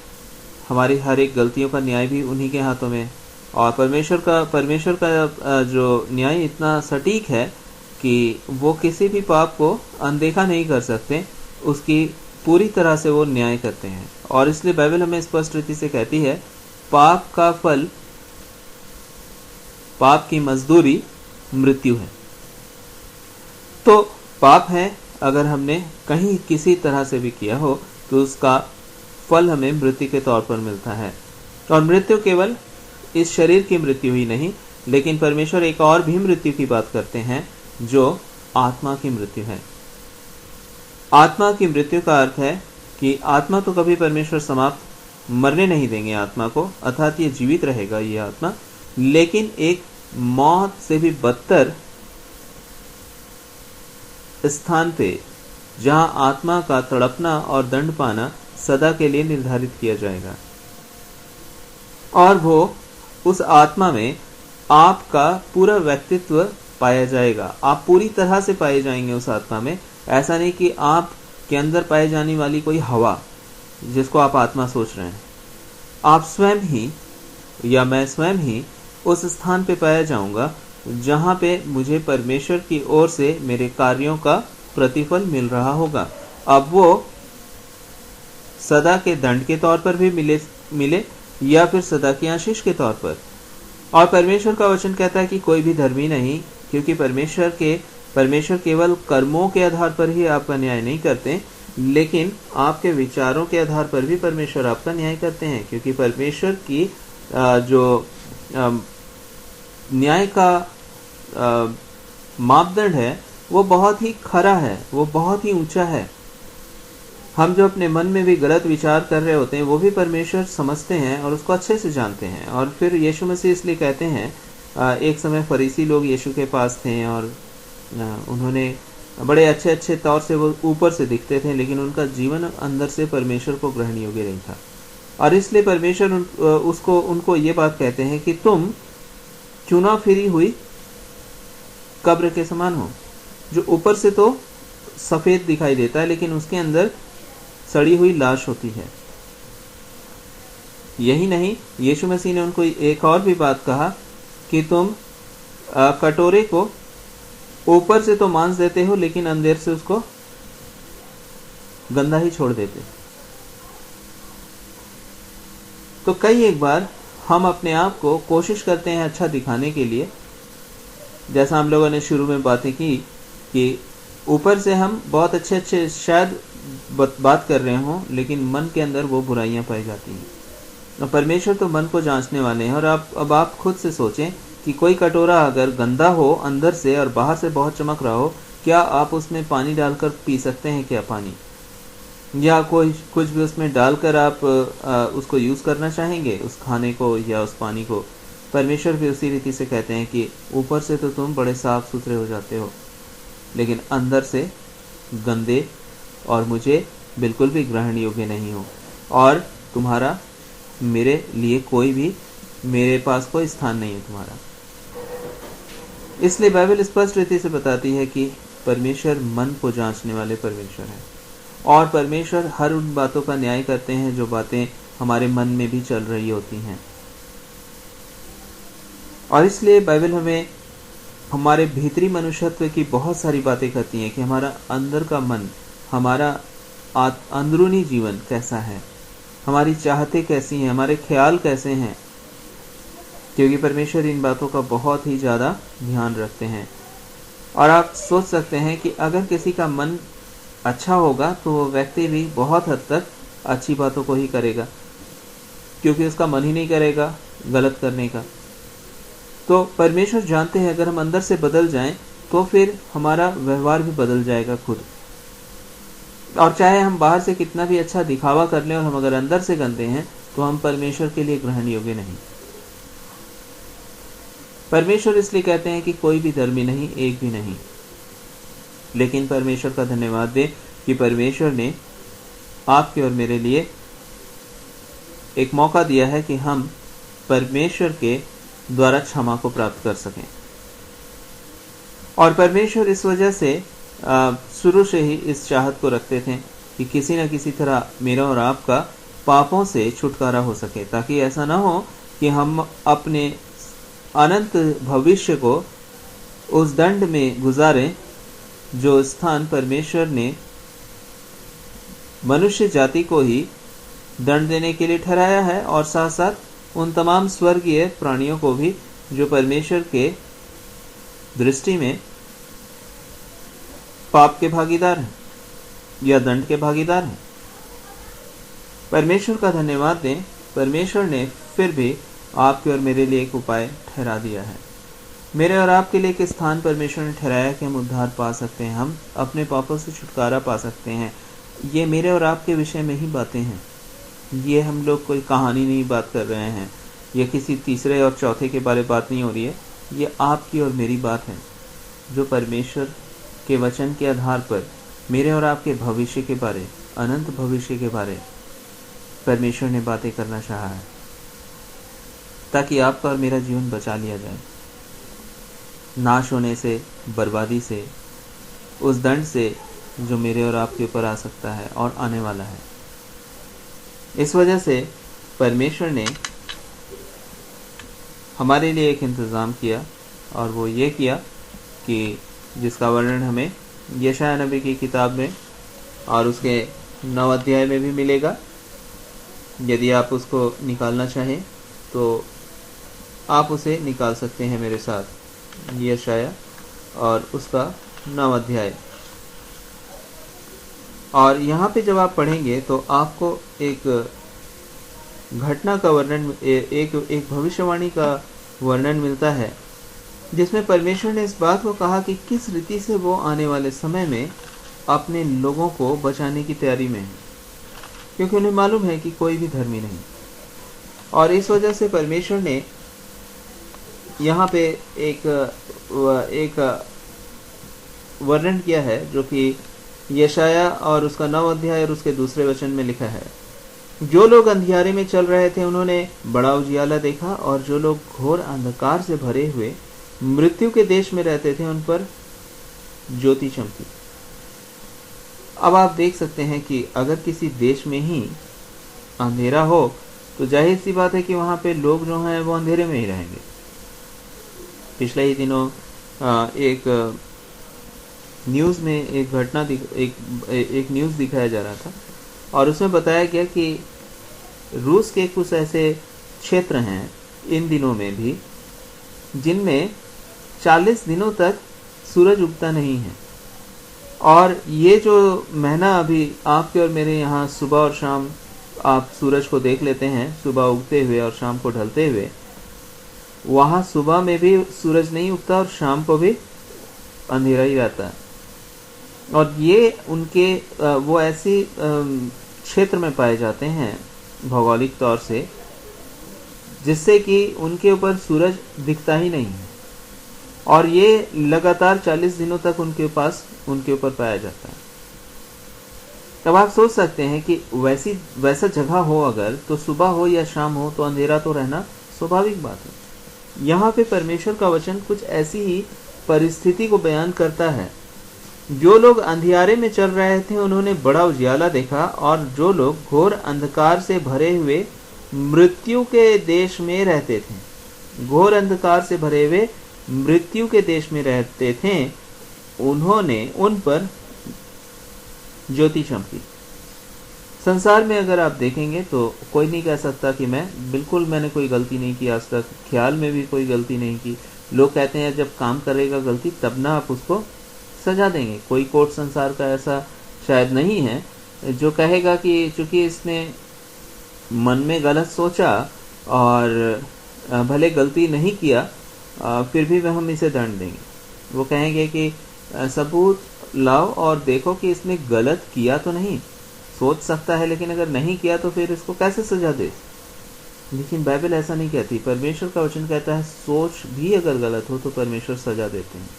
हमारी हर एक गलतियों का न्याय भी उन्हीं के हाथों में। और परमेश्वर का जो न्याय इतना सटीक है कि वो किसी भी पाप को अनदेखा नहीं कर सकते, उसकी पूरी तरह से वो न्याय करते हैं। और इसलिए बाइबल हमें स्पष्ट रीति से कहती है पाप का फल, पाप की मजदूरी मृत्यु है। तो पाप है, अगर हमने कहीं किसी तरह से भी किया हो तो उसका फल हमें मृत्यु के तौर पर मिलता है। और मृत्यु केवल इस शरीर की मृत्यु ही नहीं, लेकिन परमेश्वर एक और भी मृत्यु की बात करते हैं जो आत्मा की मृत्यु है। आत्मा की मृत्यु का अर्थ है कि आत्मा तो कभी परमेश्वर समाप्त मरने नहीं देंगे आत्मा को, अर्थात ये जीवित रहेगा ये आत्मा, लेकिन एक मौत से भी बदतर स्थान पे जहां आत्मा का तड़पना और दंड पाना सदा के लिए निर्धारित किया जाएगा। और वो उस आत्मा में आपका पूरा व्यक्तित्व पाया जाएगा। आप पूरी तरह से पाए जाएंगे उस आत्मा में। ऐसा नहीं कि आप के अंदर पाए जाने वाली कोई हवा जिसको आप आत्मा सोच रहे हैं, आप स्वयं ही या मैं स्वयं ही उस स्थान पे पाया जाऊंगा जहां पे मुझे परमेश्वर की ओर से मेरे कार्यों का प्रतिफल मिल रहा होगा। अब वो सदा के दंड के तौर पर भी मिले या फिर सदा की आशीष के तौर पर। और परमेश्वर का वचन कहता है कि कोई भी धर्मी नहीं, क्योंकि परमेश्वर केवल कर्मों के आधार पर ही आपका न्याय नहीं करते, लेकिन आपके विचारों के आधार पर भी परमेश्वर आपका न्याय करते हैं। क्योंकि परमेश्वर की जो न्याय का मापदंड है वो बहुत ही खरा है, वो बहुत ही ऊंचा है। हम जो अपने मन में भी गलत विचार कर रहे होते हैं वो भी परमेश्वर समझते हैं और उसको अच्छे से जानते हैं। और फिर यीशु मसीह इसलिए कहते हैं, एक समय फरीसी लोग यीशु के पास थे और उन्होंने बड़े अच्छे अच्छे तौर से, वो ऊपर से दिखते थे, लेकिन उनका जीवन अंदर से परमेश्वर को ग्रहण योग्य नहीं था। और इसलिए परमेश्वर उनको ये बात कहते हैं कि तुम चुना फिरी हुई कब्र के समान हो, जो ऊपर से तो सफेद दिखाई देता है लेकिन उसके अंदर सड़ी हुई लाश होती है। यही नहीं, यीशु मसीह ने उनको एक और भी बात कहा कि तुम कटोरे को ऊपर से तो मांस देते हो लेकिन अंदर से उसको गंदा ही छोड़ देते। तो कई एक बार हम अपने आप को कोशिश करते हैं अच्छा दिखाने के लिए, जैसा हम लोगों ने शुरू में बातें की कि ऊपर से हम बहुत अच्छे अच्छे शायद बात कर रहे हों लेकिन मन के अंदर वो बुराइयां पाई जाती हैं। और परमेश्वर तो मन को जांचने वाले हैं। और अब आप खुद से सोचें कि कोई कटोरा अगर गंदा हो अंदर से और बाहर से बहुत चमक रहा हो, क्या आप उसमें पानी डालकर पी सकते हैं क्या पानी? या कोई कुछ भी उसमें डालकर आप उसको यूज करना चाहेंगे, उस खाने को या उस पानी को? परमेश्वर भी उसी रीति से कहते हैं कि ऊपर से तो तुम बड़े साफ सुथरे हो जाते हो लेकिन अंदर से गंदे और मुझे बिल्कुल भी ग्रहण योग्य नहीं हो, और तुम्हारा मेरे लिए कोई भी, मेरे पास कोई स्थान नहीं है तुम्हारा। इसलिए बाइबल स्पष्ट रीति से बताती है कि परमेश्वर मन को जांचने वाले परमेश्वर है, और परमेश्वर हर उन बातों का न्याय करते हैं जो बातें हमारे मन में भी चल रही होती हैं। और इसलिए बाइबल हमें हमारे भीतरी मनुष्यत्व की बहुत सारी बातें कहती हैं कि हमारा अंदर का मन, हमारा अंदरूनी जीवन कैसा है, हमारी चाहते कैसी हैं, हमारे ख्याल कैसे हैं, क्योंकि परमेश्वर इन बातों का बहुत ही ज़्यादा ध्यान रखते हैं। और आप सोच सकते हैं कि अगर किसी का मन अच्छा होगा तो वो व्यक्ति भी बहुत हद तक अच्छी बातों को ही करेगा, क्योंकि उसका मन ही नहीं करेगा गलत करने का। तो परमेश्वर जानते हैं अगर हम अंदर से बदल जाएं तो फिर हमारा व्यवहार भी बदल जाएगा खुद। और चाहे हम बाहर से कितना भी अच्छा दिखावा कर लें और हम अगर अंदर से गंदे हैं तो हम परमेश्वर के लिए ग्रहण योग्य नहीं। परमेश्वर इसलिए कहते हैं कि कोई भी धर्मी नहीं, एक भी नहीं। लेकिन परमेश्वर का धन्यवाद दे कि परमेश्वर ने आपके और मेरे लिए एक मौका दिया है कि हम परमेश्वर के द्वारा क्षमा को प्राप्त कर सकें। और परमेश्वर इस वजह से शुरू से ही इस चाहत को रखते थे कि किसी न किसी तरह मेरा और आपका पापों से छुटकारा हो सके, ताकि ऐसा ना हो कि हम अपने अनंत भविष्य को उस दंड में गुजारें जो स्थान परमेश्वर ने मनुष्य जाति को ही दंड देने के लिए ठहराया है, और साथ साथ उन तमाम स्वर्गीय प्राणियों को भी जो परमेश्वर के दृष्टि में पाप के भागीदार हैं या दंड के भागीदार हैं। परमेश्वर का धन्यवाद दें, परमेश्वर ने फिर भी आपके और मेरे लिए एक उपाय ठहरा दिया है। मेरे और आपके लिए एक स्थान परमेश्वर ने ठहराया कि हम उद्धार पा सकते हैं, हम अपने पापों से छुटकारा पा सकते हैं। ये मेरे और आपके विषय में ही बातें हैं। ये हम लोग कोई कहानी नहीं बात कर रहे हैं, ये किसी तीसरे और चौथे के बारे बात नहीं हो रही है। ये आपकी और मेरी बात है, जो परमेश्वर के वचन के आधार पर मेरे और आपके भविष्य के बारे, अनंत भविष्य के बारे परमेश्वर ने बातें करना चाहा है, ताकि आपका और मेरा जीवन बचा लिया जाए नाश होने से, बर्बादी से, उस दंड से जो मेरे और आपके ऊपर आ सकता है और आने वाला है। इस वजह से परमेश्वर ने हमारे लिए एक इंतज़ाम किया, और वो ये किया कि जिसका वर्णन हमें यशायाह नबी की किताब में और उसके 9 अध्याय में भी मिलेगा। यदि आप उसको निकालना चाहें तो आप उसे निकाल सकते हैं मेरे साथ, यशायाह और उसका 9 अध्याय। और यहाँ पे जब आप पढ़ेंगे तो आपको एक घटना का वर्णन, एक भविष्यवाणी का वर्णन मिलता है जिसमें परमेश्वर ने इस बात को कहा कि किस रीति से वो आने वाले समय में अपने लोगों को बचाने की तैयारी में है, क्योंकि उन्हें मालूम है कि कोई भी धर्मी नहीं। और इस वजह से परमेश्वर ने यहाँ पे एक वर्णन किया है जो कि यशाया और उसका 9 अध्याय और उसके दूसरे वचन में लिखा है। जो लोग अंधियारे में चल रहे थे उन्होंने बड़ा उजियाला देखा, और जो लोग घोर अंधकार से भरे हुए मृत्यु के देश में रहते थे उन पर ज्योति चमकी। अब आप देख सकते हैं कि अगर किसी देश में ही अंधेरा हो तो जाहिर सी बात है कि वहां पे लोग जो हैं वो अंधेरे में ही रहेंगे। पिछले ही दिनों एक न्यूज़ में एक घटना एक न्यूज़ दिखाया जा रहा था, और उसमें बताया गया कि रूस के कुछ ऐसे क्षेत्र हैं इन दिनों में भी जिनमें 40 दिनों तक सूरज उगता नहीं है। और ये जो महीना अभी आपके और मेरे यहाँ सुबह और शाम आप सूरज को देख लेते हैं, सुबह उगते हुए और शाम को ढलते हुए, वहाँ सुबह में भी सूरज नहीं उगता और शाम को भी अंधेरा ही रहता है। और ये उनके वो ऐसी क्षेत्र में पाए जाते हैं भौगोलिक तौर से जिससे कि उनके ऊपर सूरज दिखता ही नहीं है, और ये लगातार 40 दिनों तक उनके ऊपर पाया जाता है। तब आप सोच सकते हैं कि वैसा जगह हो अगर, तो सुबह हो या शाम हो तो अंधेरा तो रहना स्वाभाविक बात है। यहाँ पे परमेश्वर का वचन कुछ ऐसी ही परिस्थिति को बयान करता है। जो लोग अंधियारे में चल रहे थे उन्होंने बड़ा उजियाला देखा, और जो लोग घोर अंधकार से भरे हुए मृत्यु के देश में रहते थे, घोर अंधकार से भरे हुए मृत्यु के देश में रहते थे, उन पर ज्योति चमकी। संसार में अगर आप देखेंगे तो कोई नहीं कह सकता कि मैंने कोई गलती नहीं की, आज तक ख्याल में भी कोई गलती नहीं की। लोग कहते हैं जब काम करेगा गलती तब ना आप उसको सजा देंगे। कोई कोर्ट संसार का ऐसा शायद नहीं है जो कहेगा कि चूंकि इसने मन में गलत सोचा और भले गलती नहीं किया फिर भी हम इसे दंड देंगे। वो कहेंगे कि सबूत लाओ और देखो कि इसने गलत किया तो नहीं। सोच सकता है लेकिन अगर नहीं किया तो फिर इसको कैसे सजा दे। लेकिन बाइबल ऐसा नहीं कहती। परमेश्वर का वचन कहता है सोच भी अगर गलत हो तो परमेश्वर सजा देते हैं,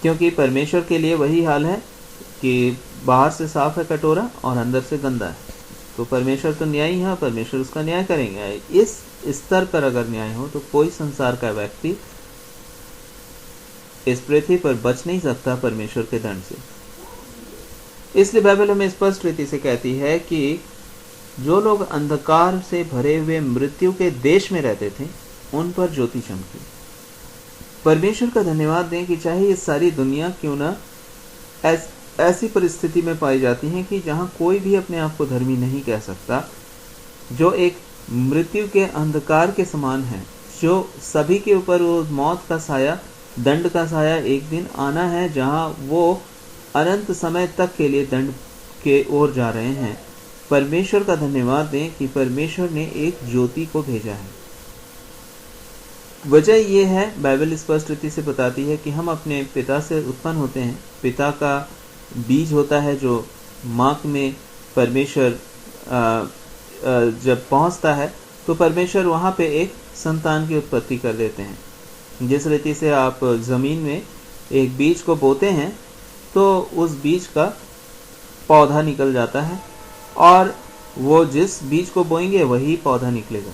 क्योंकि परमेश्वर के लिए वही हाल है कि बाहर से साफ है कटोरा और अंदर से गंदा है। तो परमेश्वर तो न्यायी है, परमेश्वर उसका न्याय करेंगे। इस स्तर पर अगर न्याय हो तो कोई संसार का व्यक्ति इस पृथ्वी पर बच नहीं सकता परमेश्वर के दंड से। इसलिए बाइबल हमें स्पष्ट रीति से कहती है कि जो लोग अंधकार से भरे हुए मृत्यु के देश में रहते थे उन पर ज्योति चमकी। परमेश्वर का धन्यवाद दें कि चाहे ये सारी दुनिया क्यों ना ऐसी परिस्थिति में पाई जाती है कि जहां कोई भी अपने आप को धर्मी नहीं कह सकता, जो एक मृत्यु के अंधकार के समान है, जो सभी के ऊपर वो मौत का साया, दंड का साया एक दिन आना है, जहां वो अनंत समय तक के लिए दंड के ओर जा रहे हैं। परमेश्वर का धन्यवाद दें कि परमेश्वर ने एक ज्योति को भेजा है। वजह यह है, बाइबल स्पष्ट रीति से बताती है कि हम अपने पिता से उत्पन्न होते हैं। पिता का बीज होता है जो माँ में परमेश्वर जब पहुंचता है तो परमेश्वर वहां पे एक संतान की उत्पत्ति कर देते हैं। जिस रीति से आप जमीन में एक बीज को बोते हैं तो उस बीज का पौधा निकल जाता है, और वो जिस बीज को बोएंगे वही पौधा निकलेगा।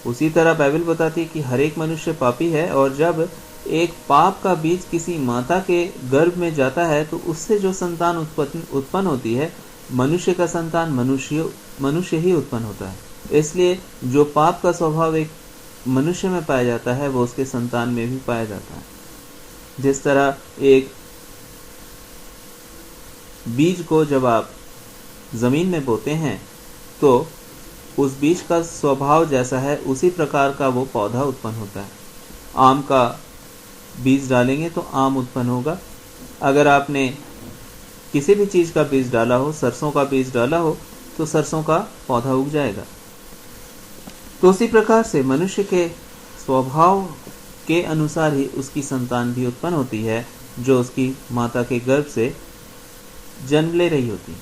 उसी तरह बाइबल बताती है कि हर एक मनुष्य पापी है, और जब एक पाप का बीज किसी माता के गर्भ में जाता है तो उससे जो संतान उत्पन्न होती है, मनुष्य का संतान मनुष्य ही उत्पन्न होता है। इसलिए जो पाप का स्वभाव एक मनुष्य में पाया जाता है वो उसके संतान में भी पाया जाता है। जिस तरह एक बीज को जब आप जमीन में बोते हैं तो उस बीज का स्वभाव जैसा है उसी प्रकार का वो पौधा उत्पन्न होता है। आम का बीज डालेंगे तो आम उत्पन्न होगा। अगर आपने किसी भी चीज का बीज डाला हो, सरसों का बीज डाला हो, तो सरसों का पौधा उग जाएगा। तो उसी प्रकार से मनुष्य के स्वभाव के अनुसार ही उसकी संतान भी उत्पन्न होती है, जो उसकी माता के गर्भ से जन्म ले रही होती है,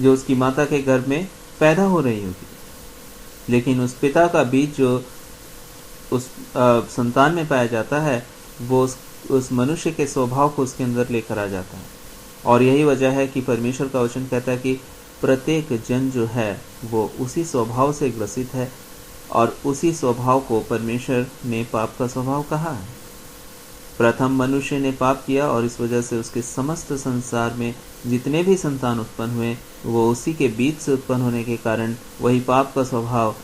जो उसकी माता के गर्भ में पैदा हो रही होती है। लेकिन उस पिता का बीज जो उस संतान में पाया जाता है, वो उस मनुष्य के स्वभाव को उसके अंदर लेकर आ जाता है। और यही वजह है कि परमेश्वर का वचन कहता है कि प्रत्येक जन जो है वो उसी स्वभाव से ग्रसित है, और उसी स्वभाव को परमेश्वर ने पाप का स्वभाव कहा है। प्रथम मनुष्य ने पाप किया और इस वजह से उसके समस्त संसार में जितने भी संतान उत्पन्न हुए वो उसी के बीच से उत्पन्न होने के कारण वही पाप का स्वभाव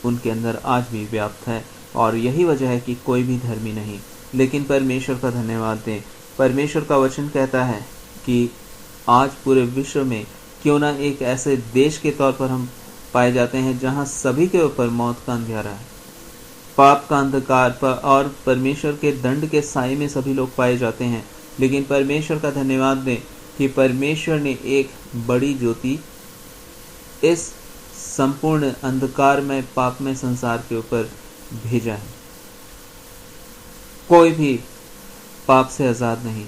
उनके अंदर आज भी व्याप्त है। और यही वजह है कि कोई भी धर्मी नहीं। लेकिन परमेश्वर का धन्यवाद दें, परमेश्वर का वचन कहता है कि आज पूरे विश्व में क्यों ना एक ऐसे देश के तौर पर हम पाए जाते हैं जहां सभी के ऊपर मौत का अंधेरा है, पाप का अंधकार और परमेश्वर के दंड के साए में सभी लोग पाए जाते हैं। लेकिन परमेश्वर का धन्यवाद दें कि परमेश्वर ने एक बड़ी ज्योति इस संपूर्ण अंधकार में पाप में संसार के ऊपर भेजा है। कोई भी पाप से आजाद नहीं।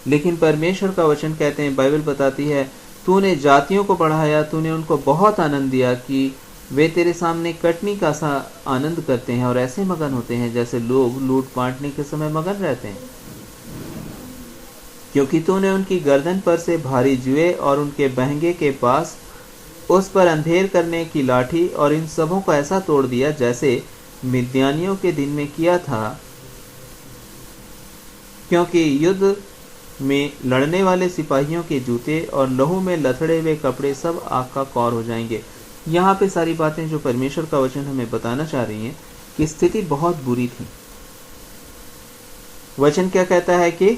लेकिन परमेश्वर का वचन कहते हैं, बाइबल बताती है, तूने जातियों को बढ़ाया, तूने उनको बहुत आनंद दिया कि वे तेरे सामने कटनी का सा आनंद करते हैं और ऐसे मगन होते हैं जैसे लोग लूट बांटने के समय मगन रहते हैं। क्योंकि तूने उनकी गर्दन पर से भारी जुए और उनके बहंगे के पास उस पर अंधेर करने की लाठी और इन सबों को ऐसा तोड़ दिया जैसे मिद्यानियों के दिन में किया था। क्योंकि युद्ध में लड़ने वाले सिपाहियों के जूते और लहू में लथड़े हुए कपड़े सब आग का कौर हो जाएंगे। यहाँ पे सारी बातें जो परमेश्वर का वचन हमें बताना चाह रही हैं कि स्थिति बहुत बुरी थी। वचन क्या कहता है कि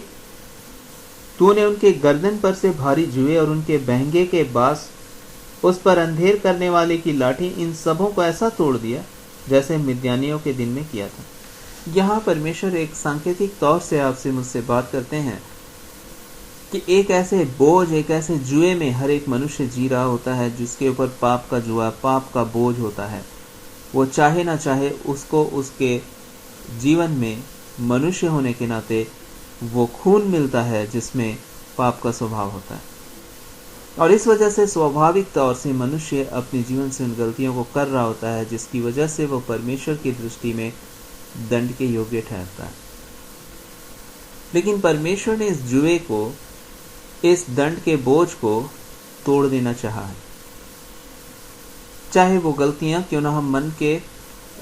तूने उनके गर्दन पर से भारी जुए और उनके बहंगे के बास उस पर अंधेर करने वाले की लाठी इन सबों को ऐसा तोड़ दिया जैसे मिद्यानियों के दिन में किया था। यहाँ परमेश्वर एक सांकेतिक तौर से आपसे मुझसे बात करते हैं कि एक ऐसे बोझ, एक ऐसे जुए में हर एक मनुष्य जी रहा होता है जिसके ऊपर पाप का जुआ, पाप का बोझ होता है। वो चाहे ना चाहे उसको उसके जीवन में मनुष्य होने के नाते वो खून मिलता है जिसमें पाप का स्वभाव होता है। और इस वजह से स्वाभाविक तौर से मनुष्य अपने जीवन से उन गलतियों को कर रहा होता है जिसकी वजह से वो परमेश्वर की दृष्टि में दंड के योग्य ठहरता है। लेकिन परमेश्वर ने इस जुए को, इस दंड के बोझ को तोड़ देना चाहा है। चाहे वो गलतियां क्यों ना हम मन के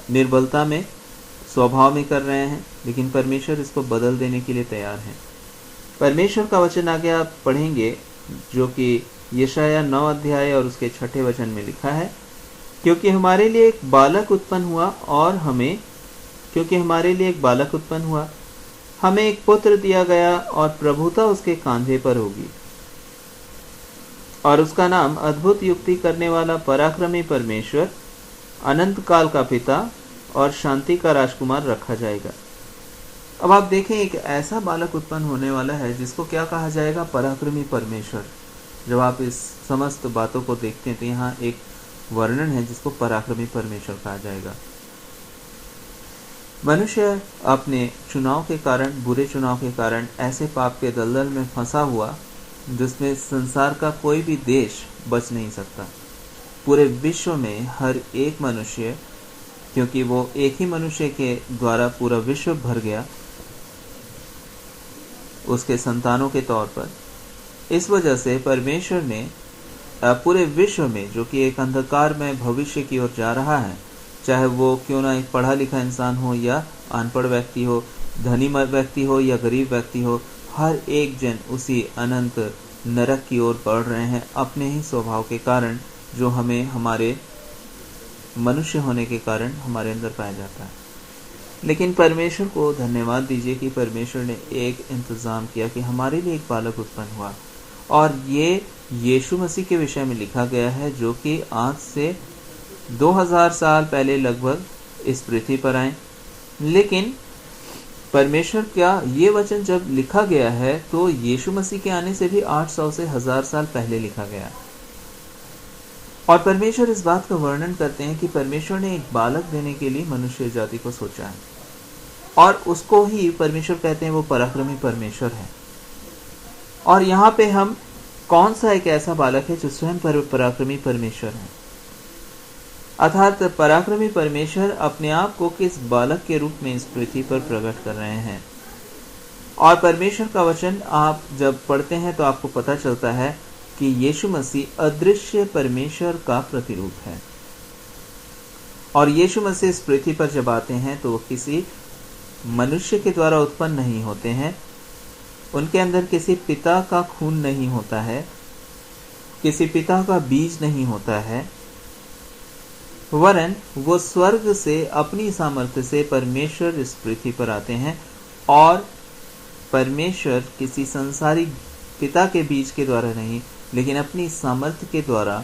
निर्बलता में, स्वभाव में कर रहे हैं, लेकिन परमेश्वर इसको बदल देने के लिए तैयार है। परमेश्वर का वचन आगे आप पढ़ेंगे जो कि यशाया 9 अध्याय और उसके 6 वचन में लिखा है, क्योंकि हमारे लिए एक बालक उत्पन्न हुआ और हमें एक पुत्र दिया गया और प्रभुता उसके कांधे पर होगी और उसका नाम अद्भुत युक्ति करने वाला, पराक्रमी परमेश्वर, अनंत काल का पिता और शांति का राजकुमार रखा जाएगा। अब आप देखें, एक ऐसा बालक उत्पन्न होने वाला है जिसको क्या कहा जाएगा? पराक्रमी परमेश्वर। जब आप इस समस्त बातों को देखते हैं तो यहाँ एक वर्णन है जिसको पराक्रमी परमेश्वर कहा जाएगा। मनुष्य अपने चुनाव के कारण, बुरे चुनाव के कारण ऐसे पाप के दलदल में फंसा हुआ जिसमें संसार का कोई भी देश बच नहीं सकता। पूरे विश्व में हर एक मनुष्य, क्योंकि वो एक ही मनुष्य के द्वारा पूरा विश्व भर गया उसके संतानों के तौर पर, इस वजह से परमेश्वर ने पूरे विश्व में, जो कि एक अंधकार में भविष्य की ओर जा रहा है, चाहे वो क्यों ना एक पढ़ा लिखा इंसान हो या अनपढ़ व्यक्ति हो, धनी व्यक्ति हो या गरीब व्यक्ति हो, हर एक जन उसी अनंत नरक की ओर बढ़ रहे हैं अपने ही स्वभाव के कारण, जो हमें हमारे मनुष्य होने के कारण हमारे अंदर पाया जाता है। लेकिन परमेश्वर को धन्यवाद दीजिए कि परमेश्वर ने एक इंतजाम किया कि हमारे लिए एक बालक उत्पन्न हुआ, और ये यीशु मसीह के विषय में लिखा गया है, जो कि आज से 2000 साल पहले लगभग इस पृथ्वी पर आए। लेकिन परमेश्वर का ये वचन जब लिखा गया है तो यीशु मसीह के आने से भी 800 से 1000 साल पहले लिखा गया। और परमेश्वर इस बात का वर्णन करते हैं कि परमेश्वर ने एक बालक देने के लिए मनुष्य जाति को सोचा है। और उसको ही परमेश्वर कहते हैं वो पराक्रमी परमेश्वर है। और यहाँ पे हम कौन सा एक ऐसा बालक है जो स्वयं पराक्रमी परमेश्वर है, अर्थात पराक्रमी परमेश्वर अपने आप को किस बालक के रूप में इस पृथ्वी पर प्रकट कर रहे हैं। और परमेश्वर का वचन आप जब पढ़ते हैं तो आपको पता चलता है कि यीशु मसीह अदृश्य परमेश्वर का प्रतिरूप है। और यीशु मसीह इस पृथ्वी पर जब आते हैं तो वो किसी मनुष्य के द्वारा उत्पन्न नहीं होते हैं, उनके अंदर किसी पिता का खून नहीं होता है, किसी पिता का बीज नहीं होता है, वरन वो स्वर्ग से अपनी सामर्थ्य से परमेश्वर इस पृथ्वी पर आते हैं। और परमेश्वर किसी संसारिक पिता के बीज के द्वारा नहीं, लेकिन अपनी सामर्थ्य के द्वारा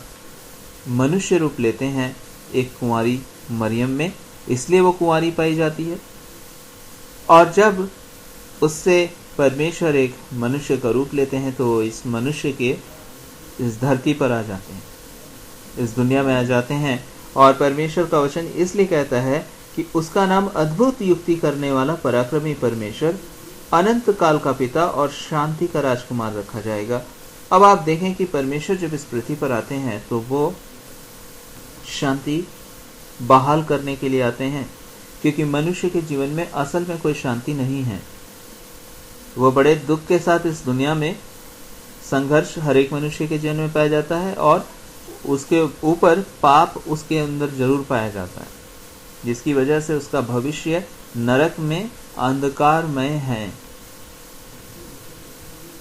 मनुष्य रूप लेते हैं एक कुंवारी मरियम में, इसलिए वो कुंवारी पाई जाती है। और जब उससे परमेश्वर एक मनुष्य का रूप लेते हैं तो इस मनुष्य के इस धरती पर आ जाते हैं, इस दुनिया में आ जाते हैं। और परमेश्वर का वचन इसलिए कहता है कि उसका नाम अद्भुत युक्ति करने वाला पराक्रमी परमेश्वर, अनंत काल का पिता और शांति का राजकुमार रखा जाएगा। अब आप देखें कि परमेश्वर जब इस पृथ्वी पर आते हैं तो वो शांति बहाल करने के लिए आते हैं, क्योंकि मनुष्य के जीवन में असल में कोई शांति नहीं है। वो बड़े दुख के साथ इस दुनिया में संघर्ष हर एक मनुष्य के जीवन में पाया जाता है, और उसके ऊपर पाप उसके अंदर जरूर पाया जाता है, जिसकी वजह से उसका भविष्य नरक में अंधकारमय है।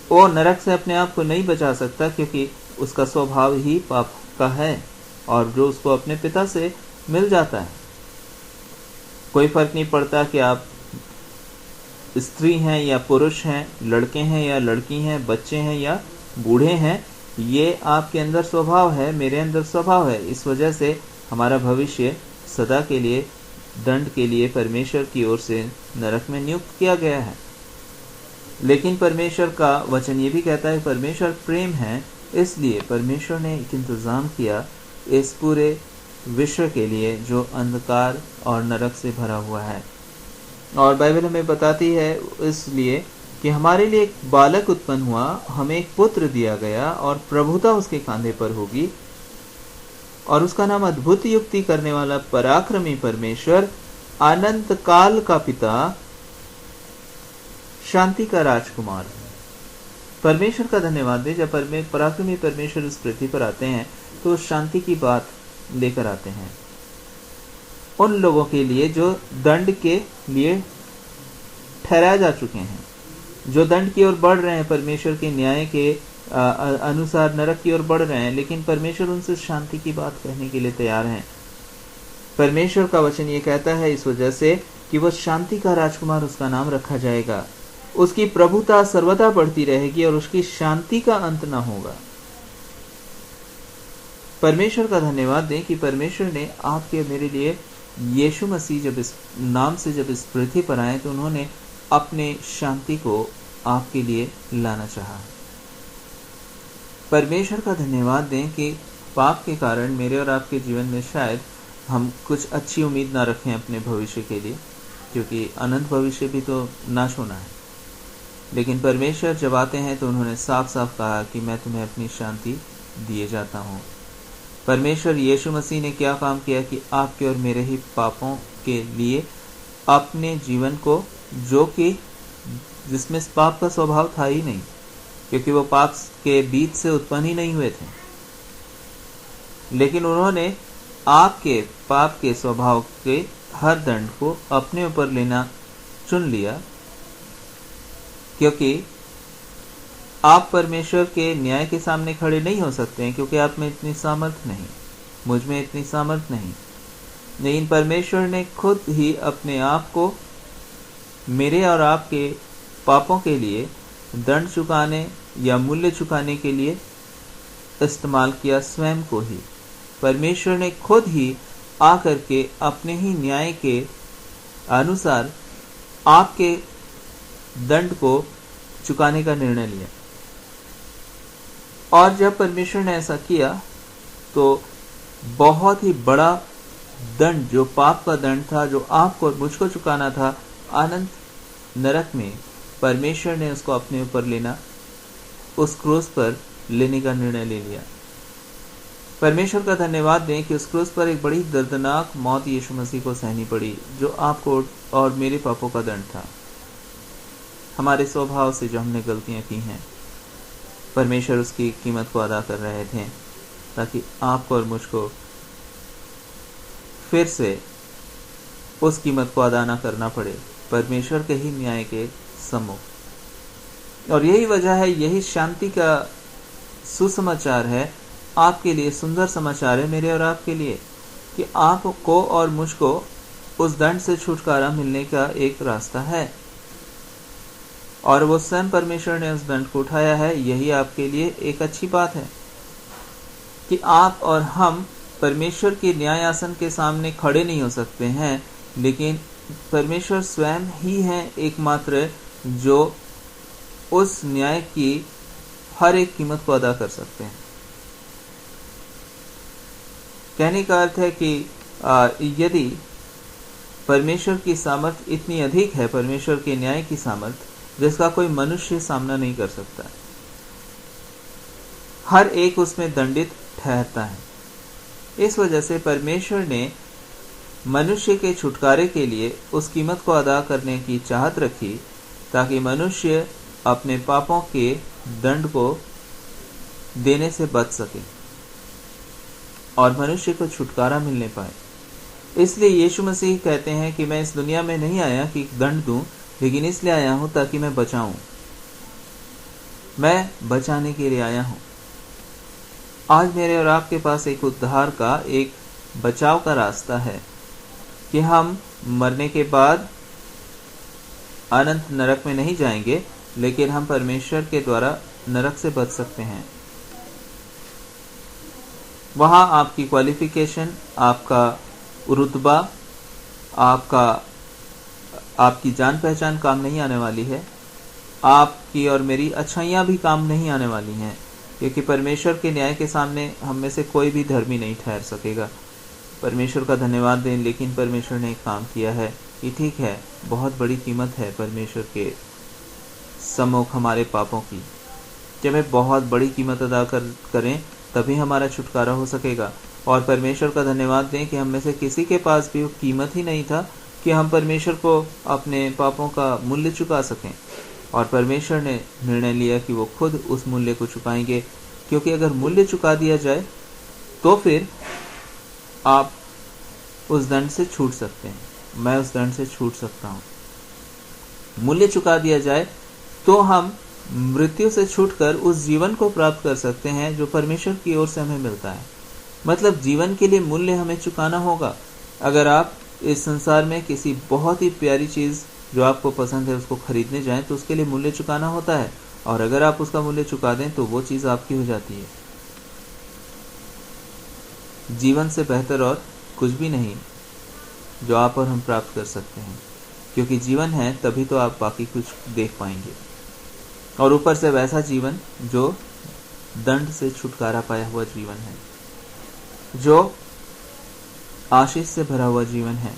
वो नरक से अपने आप को नहीं बचा सकता, क्योंकि उसका स्वभाव ही पाप का है, और जो उसको अपने पिता से मिल जाता है। कोई फर्क नहीं पड़ता कि आप स्त्री हैं या पुरुष हैं, लड़के हैं या लड़की हैं, बच्चे हैं या बूढ़े हैं, ये आपके अंदर स्वभाव है, मेरे अंदर स्वभाव है। इस वजह से हमारा भविष्य सदा के लिए दंड के लिए परमेश्वर की ओर से नरक में नियुक्त किया गया है। लेकिन परमेश्वर का वचन ये भी कहता है परमेश्वर प्रेम है, इसलिए परमेश्वर ने एक इंतजाम किया इस पूरे विश्व के लिए जो अंधकार और नरक से भरा हुआ है। और बाइबल हमें बताती है इसलिए कि हमारे लिए एक बालक उत्पन्न हुआ, हमें एक पुत्र दिया गया और प्रभुता उसके कांधे पर होगी, और उसका नाम अद्भुत युक्ति करने वाला पराक्रमी परमेश्वर, अनंत काल का पिता, शांति का राजकुमार। परमेश्वर का धन्यवाद दे, जब पराक्रमी परमेश्वर इस पृथ्वी पर आते हैं तो शांति की बात लेकर आते हैं उन लोगों के लिए जो दंड के लिए ठहराए जा चुके हैं, जो दंड की ओर बढ़ रहे हैं, परमेश्वर के न्याय के अनुसार नरक की ओर बढ़ रहे हैं। लेकिन परमेश्वर उनसे शांति की बात कहने के लिए तैयार हैं। परमेश्वर का वचन ये कहता है इस वजह से कि वह शांति का राजकुमार, उसका नाम रखा जाएगा, उसकी प्रभुता सर्वदा बढ़ती रहेगी और उसकी शांति का अंत न होगा। परमेश्वर का धन्यवाद दें कि परमेश्वर ने आपके मेरे लिए यीशु मसीह जब इस नाम से जब इस पृथ्वी पर आए तो उन्होंने अपने शांति को आपके लिए लाना चाहा। परमेश्वर का धन्यवाद दें कि पाप के कारण मेरे और आपके जीवन में शायद हम कुछ अच्छी उम्मीद ना रखें अपने भविष्य के लिए, क्योंकि अनंत भविष्य भी तो नाश होना है। लेकिन परमेश्वर जब आते हैं तो उन्होंने साफ साफ कहा कि मैं तुम्हें अपनी शांति दिए जाता हूँ। परमेश्वर यीशु मसीह ने क्या काम किया कि आपके और मेरे ही पापों के लिए अपने जीवन को, जो कि जिसमें पाप का स्वभाव था ही नहीं, क्योंकि वो पाप के बीज से उत्पन्न ही नहीं हुए थे, लेकिन उन्होंने आपके पाप के स्वभाव के हर दंड को अपने ऊपर लेना चुन लिया, क्योंकि आप परमेश्वर के न्याय के सामने खड़े नहीं हो सकते हैं, क्योंकि आप में इतनी सामर्थ नहीं, मुझ में इतनी सामर्थ नहीं। लेकिन परमेश्वर ने खुद ही अपने आप को मेरे और आपके पापों के लिए दंड चुकाने या मूल्य चुकाने के लिए इस्तेमाल किया। स्वयं को ही परमेश्वर ने खुद ही आकर के अपने ही न्याय के अनुसार आपके दंड को चुकाने का निर्णय लिया। और जब परमेश्वर ने ऐसा किया तो बहुत ही बड़ा दंड, जो पाप का दंड था, जो आपको और मुझको चुकाना था, अनंत नरक में परमेश्वर ने उसको अपने ऊपर लेना, उस क्रूस पर लेने का निर्णय ले लिया। परमेश्वर का धन्यवाद दें कि उस क्रूस पर एक बड़ी दर्दनाक मौत यीशु मसीह को सहनी पड़ी, जो आपको और मेरे पापों का दंड था। हमारे स्वभाव से जो हमने गलतियां की हैं, परमेश्वर उसकी कीमत को अदा कर रहे थे ताकि आपको और मुझको फिर से उस कीमत को अदा न करना पड़े, परमेश्वर के ही न्याय के सम्मुख। और यही वजह है, यही शांति का सुसमाचार है आपके लिए, सुंदर समाचार है मेरे और आपके लिए, कि आपको और मुझको उस दंड से छुटकारा मिलने का एक रास्ता है, और वो स्वयं परमेश्वर ने उस दंड को उठाया है। यही आपके लिए एक अच्छी बात है कि आप और हम परमेश्वर के न्याय आसन के सामने खड़े नहीं हो सकते हैं, लेकिन परमेश्वर स्वयं ही है एकमात्र जो उस न्याय की हर एक कीमत को अदा कर सकते हैं। कहने का अर्थ है कि यदि परमेश्वर की सामर्थ्य इतनी अधिक है, परमेश्वर के न्याय की सामर्थ्य, जिसका कोई मनुष्य सामना नहीं कर सकता, हर एक उसमें दंडित ठहरता है। इस वजह से परमेश्वर ने मनुष्य के छुटकारे के लिए उस कीमत को अदा करने की चाहत रखी, ताकि मनुष्य अपने पापों के दंड को देने से बच सके और मनुष्य को छुटकारा मिलने पाए। इसलिए यीशु मसीह कहते हैं कि मैं इस दुनिया में नहीं आया कि दंड दूं, लेकिन इसलिए आया हूं ताकि मैं बचाऊं। मैं बचाने के लिए आया हूं। आज मेरे और आपके पास एक उद्धार का, एक बचाव का रास्ता है कि हम मरने के बाद अनंत नरक में नहीं जाएंगे, लेकिन हम परमेश्वर के द्वारा नरक से बच सकते हैं। वहां आपकी क्वालिफिकेशन, आपका रुतबा, आपकी जान पहचान काम नहीं आने वाली है। आपकी और मेरी अच्छाइयां भी काम नहीं आने वाली हैं, क्योंकि परमेश्वर के न्याय के सामने हम में से कोई भी धर्मी नहीं ठहर सकेगा। परमेश्वर का धन्यवाद दें, लेकिन परमेश्वर ने एक काम किया है कि ठीक है, बहुत बड़ी कीमत है परमेश्वर के सम्मुख हमारे पापों की। जब हमें बहुत बड़ी कीमत अदा करें तभी हमारा छुटकारा हो सकेगा। और परमेश्वर का धन्यवाद दें कि हम में से किसी के पास भी वो कीमत ही नहीं था कि हम परमेश्वर को अपने पापों का मूल्य चुका सकें, और परमेश्वर ने निर्णय लिया कि वो खुद उस मूल्य को चुकाएंगे, क्योंकि अगर मूल्य चुका दिया जाए तो फिर आप उस दंड से छूट सकते हैं, मैं उस दंड से छूट सकता हूं। मूल्य चुका दिया जाए तो हम मृत्यु से छूटकर उस जीवन को प्राप्त कर सकते हैं जो परमेश्वर की ओर से हमें मिलता है। मतलब जीवन के लिए मूल्य हमें चुकाना होगा। अगर आप इस संसार में किसी बहुत ही प्यारी चीज जो आपको पसंद है उसको खरीदने जाएं तो उसके लिए मूल्य चुकाना होता है, और अगर आप उसका मूल्य चुका दें तो वो चीज आपकी हो जाती है। जीवन से बेहतर और कुछ भी नहीं जो आप और हम प्राप्त कर सकते हैं, क्योंकि जीवन है तभी तो आप बाकी कुछ देख पाएंगे, और ऊपर से वैसा जीवन जो दंड से छुटकारा पाया हुआ जीवन है, जो आशीष से भरा हुआ जीवन है।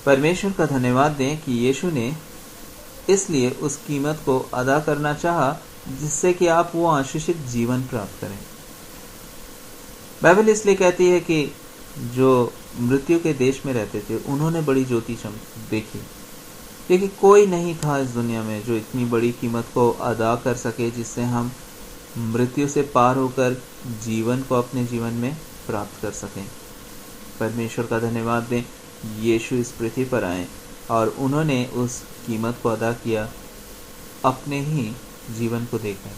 परमेश्वर का धन्यवाद दें कि यीशु ने इसलिए उस कीमत को अदा करना चाहा जिससे कि आप वो आशीषित जीवन प्राप्त करें। बाइबल इसलिए कहती है कि जो मृत्यु के देश में रहते थे उन्होंने बड़ी ज्योति देखी, क्योंकि कोई नहीं था इस दुनिया में जो इतनी बड़ी कीमत को अदा कर सके जिससे हम मृत्यु से पार होकर जीवन को अपने जीवन में प्राप्त कर सकें। परमेश्वर का धन्यवाद दें, यीशु इस पृथ्वी पर आए और उन्होंने उस कीमत को अदा किया अपने ही जीवन को देकर।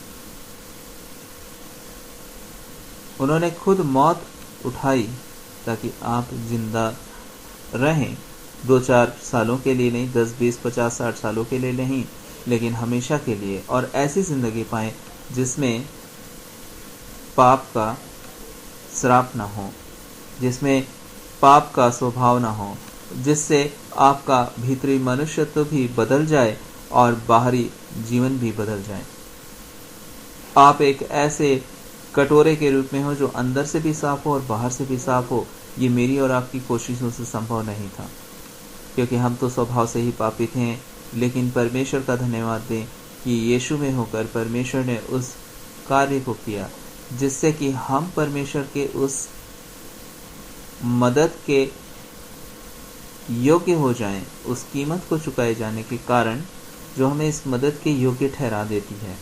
उन्होंने खुद मौत उठाई ताकि आप जिंदा रहें, 2-4 सालों के लिए नहीं, 10, 20, 50, 60 सालों के लिए नहीं, लेकिन हमेशा के लिए, और ऐसी जिंदगी पाएं जिसमें पाप का श्राप ना हो, जिसमें पाप का स्वभाव ना हो, जिससे आपका भीतरी मनुष्यत्व भी बदल जाए और बाहरी जीवन भी बदल जाए। आप एक ऐसे कटोरे के रूप में हो जो अंदर से भी साफ हो और बाहर से भी साफ हो। ये मेरी और आपकी कोशिशों से संभव नहीं था। क्योंकि हम तो स्वभाव से ही पापी थे, लेकिन परमेश्वर का धन्यवाद दें कि यीशु में होकर परमेश्वर ने उस कार्य को किया जिससे कि हम परमेश्वर के उस मदद के योग्य हो जाएं, उस कीमत को चुकाए जाने के कारण जो हमें इस मदद के योग्य ठहरा देती है।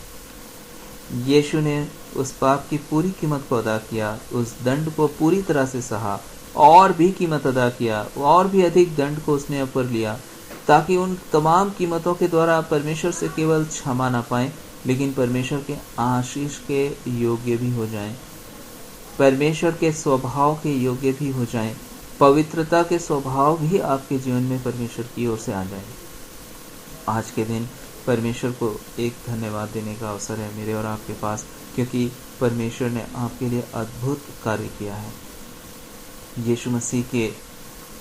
यीशु ने उस पाप की पूरी कीमत को अदा किया, उस दंड को पूरी तरह से सहा और भी कीमत अदा किया, और भी अधिक दंड को उसने ऊपर लिया, ताकि उन तमाम कीमतों के द्वारा परमेश्वर से केवल क्षमा ना पाएं, लेकिन परमेश्वर के आशीष के योग्य भी हो जाएं, परमेश्वर के स्वभाव के योग्य भी हो जाएं, पवित्रता के स्वभाव भी आपके जीवन में परमेश्वर की ओर से आ जाए। आज के दिन परमेश्वर को एक धन्यवाद देने का अवसर है मेरे और आपके पास, क्योंकि परमेश्वर ने आपके लिए अद्भुत कार्य किया है। यीशु मसीह के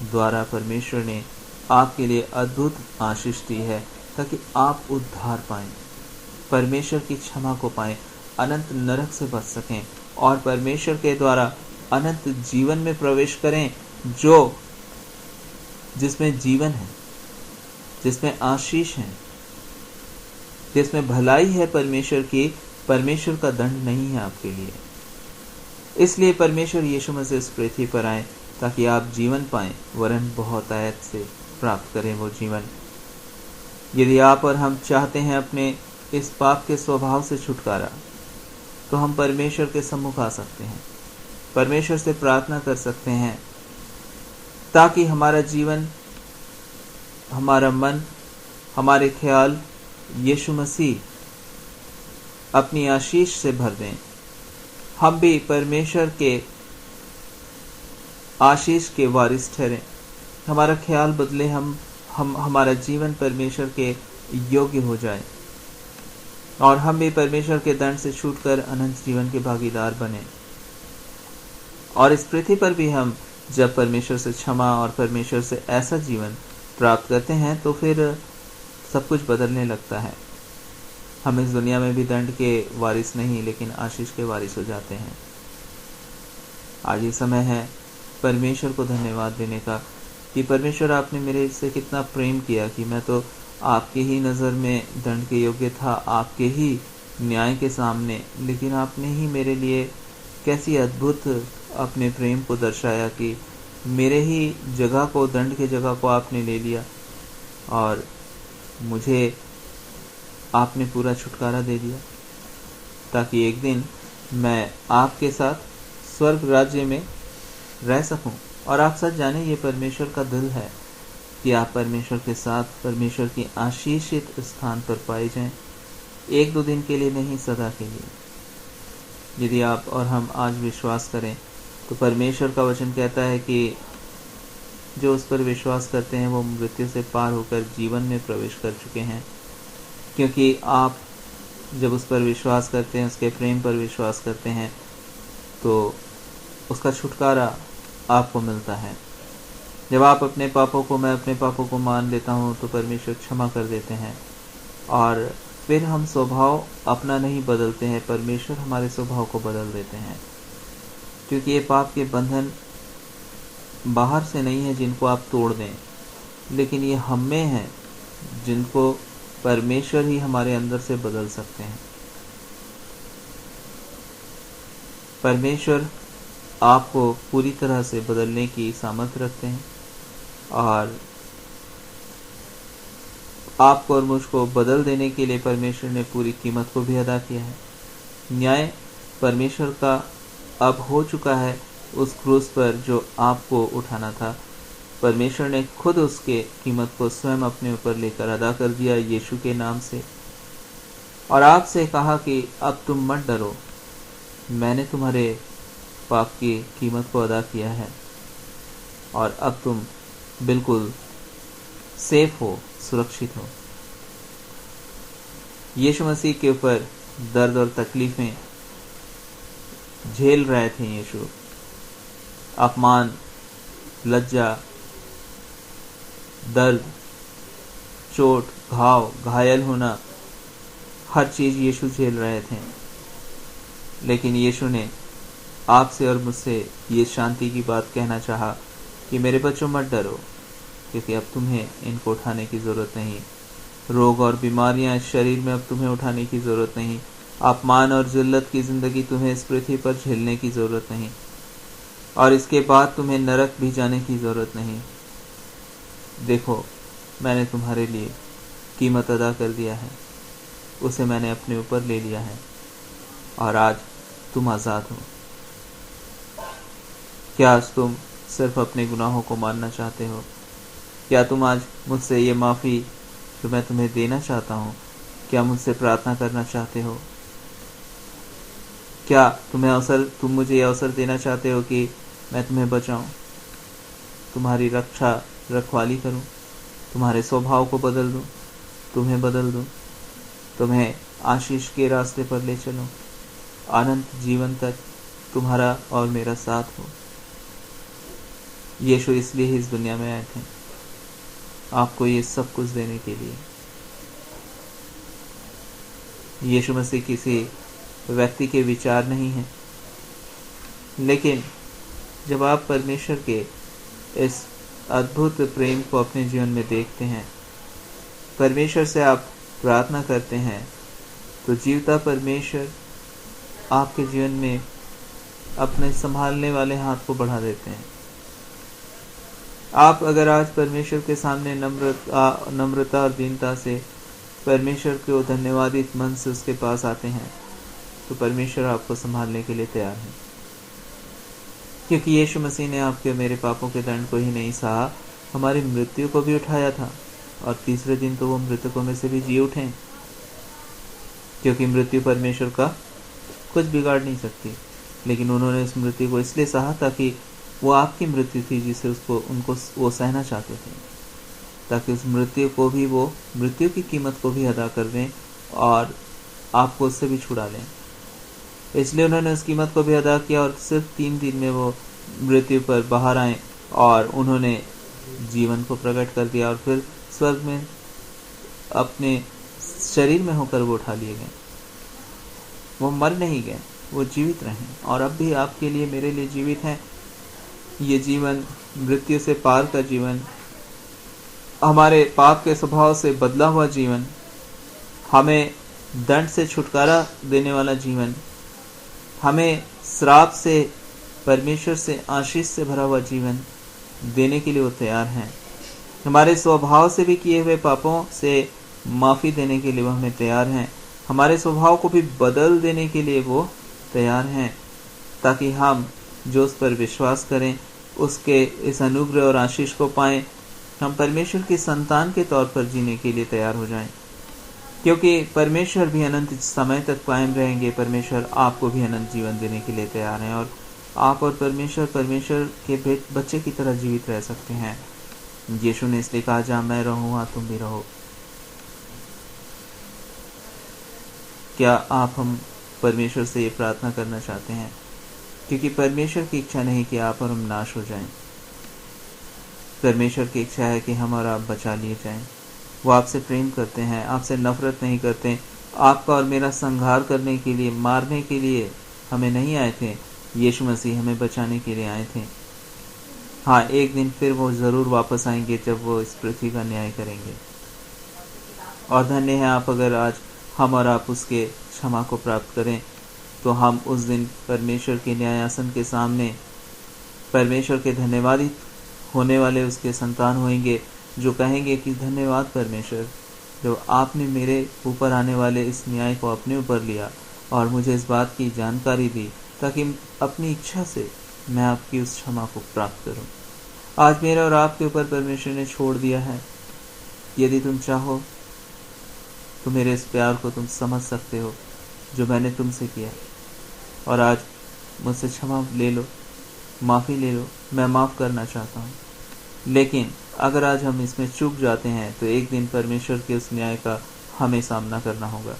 द्वारा परमेश्वर ने आपके लिए अद्भुत आशीष दी है, ताकि आप उद्धार पाएं, परमेश्वर की क्षमा को पाएं, अनंत नरक से बच सकें और परमेश्वर के द्वारा अनंत जीवन में प्रवेश करें, जो जिसमें जीवन है, जिसमें आशीष है, जिसमें भलाई है परमेश्वर की। परमेश्वर का दंड नहीं है आपके लिए। इसलिए परमेश्वर यीशु मसीह इस पृथ्वी पर आए ताकि आप जीवन पाएं, वरन बहुत आयत से प्राप्त करें वो जीवन। यदि आप और हम चाहते हैं अपने इस पाप के स्वभाव से छुटकारा, तो हम परमेश्वर के सम्मुख आ सकते हैं, परमेश्वर से प्रार्थना कर सकते हैं, ताकि हमारा जीवन, हमारा मन, हमारे ख्याल यीशु मसीह अपनी आशीष से भर दें। हम भी परमेश्वर के आशीष के वारिस ठहरें, हमारा ख्याल बदले, हमारा जीवन परमेश्वर के योग्य हो जाए और हम भी परमेश्वर के दंड से छूटकर अनंत जीवन के भागीदार बने। और इस पृथ्वी पर भी हम जब परमेश्वर से क्षमा और परमेश्वर से ऐसा जीवन प्राप्त करते हैं, तो फिर सब कुछ बदलने लगता है। हम इस दुनिया में भी दंड के वारिस नहीं, लेकिन आशीष के वारिस हो जाते हैं। आज ये समय है परमेश्वर को धन्यवाद देने का कि परमेश्वर, आपने मेरे से कितना प्रेम किया कि मैं तो आपके ही नज़र में दंड के योग्य था, आपके ही न्याय के सामने, लेकिन आपने ही मेरे लिए कैसी अद्भुत अपने प्रेम को दर्शाया कि मेरे ही जगह को, दंड के जगह को आपने ले लिया और मुझे आपने पूरा छुटकारा दे दिया, ताकि एक दिन मैं आपके साथ स्वर्ग राज्य में रह सकूं। और आप सच जाने, ये परमेश्वर का दिल है कि आप परमेश्वर के साथ परमेश्वर की आशीषित स्थान पर पाए जाएं, एक दो दिन के लिए नहीं, सदा के लिए। यदि आप और हम आज विश्वास करें, तो परमेश्वर का वचन कहता है कि जो उस पर विश्वास करते हैं वो मृत्यु से पार होकर जीवन में प्रवेश कर चुके हैं, क्योंकि आप जब उस पर विश्वास करते हैं, उसके प्रेम पर विश्वास करते हैं, तो उसका छुटकारा आपको मिलता है। जब आप अपने पापों को, मैं अपने पापों को मान लेता हूँ, तो परमेश्वर क्षमा कर देते हैं और फिर हम स्वभाव अपना नहीं बदलते हैं, परमेश्वर हमारे स्वभाव को बदल देते हैं। क्योंकि ये पाप के बंधन बाहर से नहीं है जिनको आप तोड़ दें, लेकिन ये हम में है जिनको परमेश्वर ही हमारे अंदर से बदल सकते हैं। परमेश्वर आपको पूरी तरह से बदलने की सामर्थ्य रखते हैं और आपको और मुझको बदल देने के लिए परमेश्वर ने पूरी कीमत को भी अदा किया है। न्याय परमेश्वर का अब हो चुका है उस क्रूस पर जो आपको उठाना था। परमेश्वर ने खुद उसके कीमत को स्वयं अपने ऊपर लेकर अदा कर दिया यीशु के नाम से, और आपसे कहा कि अब तुम मत डरो, मैंने तुम्हारे पाप की कीमत को अदा किया है और अब तुम बिल्कुल सेफ हो, सुरक्षित हो। यीशु मसीह के ऊपर दर्द और तकलीफें झेल रहे थे यीशु, अपमान, लज्जा, दर्द, चोट, घाव, घायल होना, हर चीज यीशु झेल रहे थे। लेकिन यीशु ने आपसे और मुझसे ये शांति की बात कहना चाहा कि मेरे बच्चों मत डरो, क्योंकि अब तुम्हें इनको उठाने की ज़रूरत नहीं। रोग और बीमारियां इस शरीर में अब तुम्हें उठाने की ज़रूरत नहीं। अपमान और ज़िल्लत की ज़िंदगी तुम्हें इस पृथ्वी पर झेलने की ज़रूरत नहीं, और इसके बाद तुम्हें नरक भी जाने की ज़रूरत नहीं। देखो, मैंने तुम्हारे लिए कीमत अदा कर दिया है, उसे मैंने अपने ऊपर ले लिया है, और आज तुम आज़ाद हो। क्या आज तुम सिर्फ अपने गुनाहों को मानना चाहते हो? क्या तुम आज मुझसे ये माफ़ी जो मैं तुम्हें देना चाहता हूँ, क्या मुझसे प्रार्थना करना चाहते हो? क्या तुम मुझे ये अवसर देना चाहते हो कि मैं तुम्हें बचाऊं, तुम्हारी रखवाली करूं, तुम्हारे स्वभाव को बदल दूं, तुम्हें बदल दूं, तुम्हें आशीष के रास्ते पर ले चलूं, अनंत जीवन तक तुम्हारा और मेरा साथ हो। यीशु इसलिए ही इस दुनिया में आए थे, आपको ये सब कुछ देने के लिए। यीशु मसीह किसी व्यक्ति के विचार नहीं है, लेकिन जब आप परमेश्वर के इस अद्भुत प्रेम को अपने जीवन में देखते हैं, परमेश्वर से आप प्रार्थना करते हैं, तो जीवता परमेश्वर आपके जीवन में अपने संभालने वाले हाथ को बढ़ा देते हैं। आप अगर आज परमेश्वर के सामने नम्रता और दीनता से परमेश्वर को धन्यवादित मन से उसके पास आते हैं, तो परमेश्वर आपको संभालने के लिए तैयार है। क्योंकि यीशु मसीह ने आपके मेरे पापों के दंड को ही नहीं सहा, हमारी मृत्यु को भी उठाया था, और तीसरे दिन तो वो मृतकों में से भी जी उठे। क्योंकि मृत्यु परमेश्वर का कुछ बिगाड़ नहीं सकती, लेकिन उन्होंने उस मृत्यु को इसलिए सहा ताकि वो आपकी मृत्यु थी जिसे उनको वो सहना चाहते थे, ताकि उस मृत्यु को भी वो मृत्यु की कीमत को भी अदा कर दें और आपको उससे भी छुड़ा लें। इसलिए उन्होंने उस कीमत को भी अदा किया, और सिर्फ 3 दिन में वो मृत्यु पर बाहर आए और उन्होंने जीवन को प्रकट कर दिया, और फिर स्वर्ग में अपने शरीर में होकर वो उठा लिए गए। वो मर नहीं गए, वो जीवित रहे, और अब भी आपके लिए मेरे लिए जीवित हैं। ये जीवन, मृत्यु से पार का जीवन, हमारे पाप के स्वभाव से बदला हुआ जीवन, हमें दंड से छुटकारा देने वाला जीवन, हमें श्राप से परमेश्वर से आशीष से भरा हुआ जीवन देने के लिए वो तैयार हैं। हमारे स्वभाव से भी किए हुए पापों से माफ़ी देने के लिए वो हमें तैयार हैं। हमारे स्वभाव को भी बदल देने के लिए वो तैयार हैं, ताकि हम जो उस पर विश्वास करें, उसके इस अनुग्रह और आशीष को पाएं, हम परमेश्वर की संतान के तौर पर जीने के लिए तैयार हो जाएं। क्योंकि परमेश्वर भी अनंत समय तक कायम रहेंगे, परमेश्वर आपको भी अनंत जीवन देने के लिए तैयार हैं, और आप और परमेश्वर के बच्चे की तरह जीवित रह सकते हैं। यीशु ने इसलिए कहा, जहाँ मैं रहूँ वहाँ तुम भी रहो। क्या आप हम परमेश्वर से ये प्रार्थना करना चाहते हैं? क्योंकि परमेश्वर की इच्छा नहीं कि आप और हम नाश हो जाएं। परमेश्वर की इच्छा है कि हम और आप बचा लिए जाएं। वो आपसे प्रेम करते हैं, आपसे नफरत नहीं करते। आपका और मेरा संहार करने के लिए, मारने के लिए हमें नहीं आए थे। यीशु मसीह हमें बचाने के लिए आए थे। हाँ, एक दिन फिर वो ज़रूर वापस आएंगे जब वो इस पृथ्वी का न्याय करेंगे। और धन्य है आप अगर आज हम और आप उसके क्षमा को प्राप्त करें, तो हम उस दिन परमेश्वर के न्यायासन के सामने परमेश्वर के धन्यवादित होने वाले उसके संतान होंगे, जो कहेंगे कि धन्यवाद परमेश्वर, जो आपने मेरे ऊपर आने वाले इस न्याय को अपने ऊपर लिया और मुझे इस बात की जानकारी दी, ताकि अपनी इच्छा से मैं आपकी उस क्षमा को प्राप्त करूं। आज मेरे और आपके ऊपर परमेश्वर ने छोड़ दिया है। यदि तुम चाहो तो मेरे इस प्यार को तुम समझ सकते हो जो मैंने तुमसे किया, और आज मुझसे क्षमा ले लो, माफ़ी ले लो। मैं माफ़ करना चाहता हूँ। लेकिन अगर आज हम इसमें चूक जाते हैं तो एक दिन परमेश्वर के उस न्याय का हमें सामना करना होगा।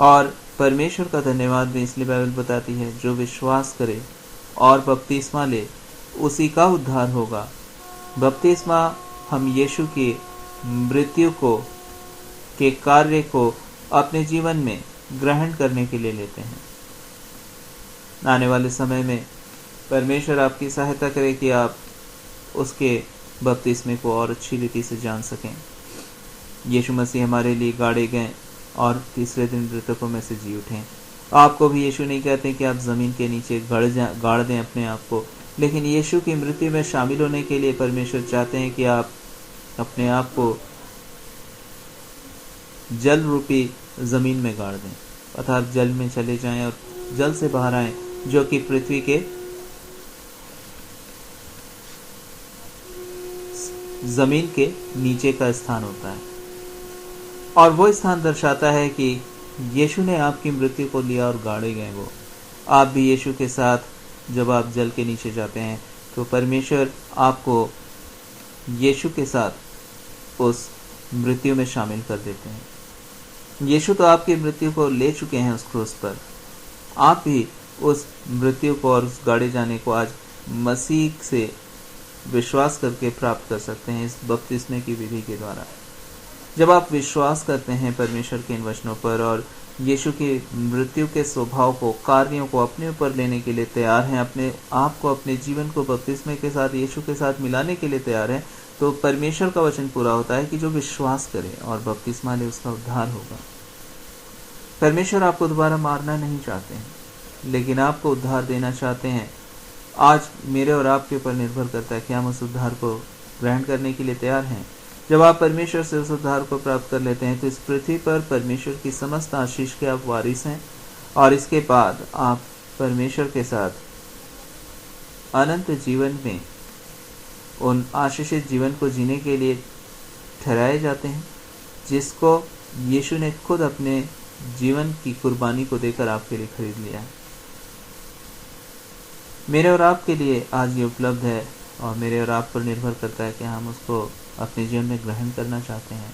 और परमेश्वर का धन्यवाद भी इसलिए बाइबल बताती है, जो विश्वास करे और बपतिस्मा ले उसी का उद्धार होगा। बपतिस्मा हम यीशु की मृत्यु को के कार्य को अपने जीवन में ग्रहण करने के लिए लेते हैं। आने वाले समय में परमेश्वर आपकी सहायता करे कि आप उसके बपतिस्मे को और अच्छी रीति से जान सकें। यीशु मसीह हमारे लिए गाड़े गए और तीसरे दिन मृतकों में से जी उठे। आपको भी यीशु नहीं कहते कि आप जमीन के नीचे गाड़ दें अपने आप को, लेकिन यीशु की मृत्यु में शामिल होने के लिए परमेश्वर चाहते हैं कि आप अपने आप को जल रूपी जमीन में गाड़ दें, अर्थात जल में चले जाएं और जल से बाहर आएं, जो कि पृथ्वी के जमीन के नीचे का स्थान होता है। और वो स्थान दर्शाता है कि यीशु ने आपकी मृत्यु को लिया और गाड़े गए वो। आप भी यीशु के साथ जब आप जल के नीचे जाते हैं तो परमेश्वर आपको यीशु के साथ उस मृत्यु में शामिल कर देते हैं। यीशु तो आपकी मृत्यु को ले चुके हैं उस क्रूस पर। आप भी उस मृत्यु को और उस गाड़े जाने को आज मसीह से विश्वास करके प्राप्त कर सकते हैं इस बपतिस्मे की विधि के द्वारा। जब आप विश्वास करते हैं परमेश्वर के इन वचनों पर और यीशु की मृत्यु के स्वभाव को, कार्यों को अपने ऊपर लेने के लिए तैयार हैं, अपने आप को, अपने जीवन को बपतिस्मे के साथ, यीशु के साथ मिलाने के लिए तैयार हैं, तो परमेश्वर का वचन पूरा होता है कि जो विश्वास करे और बपतिस्मा ले उसका उद्धार होगा। परमेश्वर आपको दोबारा मारना नहीं चाहते हैं, लेकिन आपको उद्धार देना चाहते हैं। आज मेरे और आपके ऊपर निर्भर करता है कि हम उस उद्धार को ग्रहण करने के लिए तैयार हैं। जब आप परमेश्वर से उस उद्धार को प्राप्त कर लेते हैं तो इस पृथ्वी पर परमेश्वर की समस्त आशीष के आप वारिस हैं, और इसके बाद आप परमेश्वर के साथ अनंत जीवन में उन आशीषित जीवन को जीने के लिए ठहराए जाते हैं, जिसको यीशु ने खुद अपने जीवन की कुर्बानी को देकर आपके लिए खरीद लिया है। मेरे और आपके लिए आज ये उपलब्ध है, और मेरे और आप पर निर्भर करता है कि हम उसको अपने जीवन में ग्रहण करना चाहते हैं।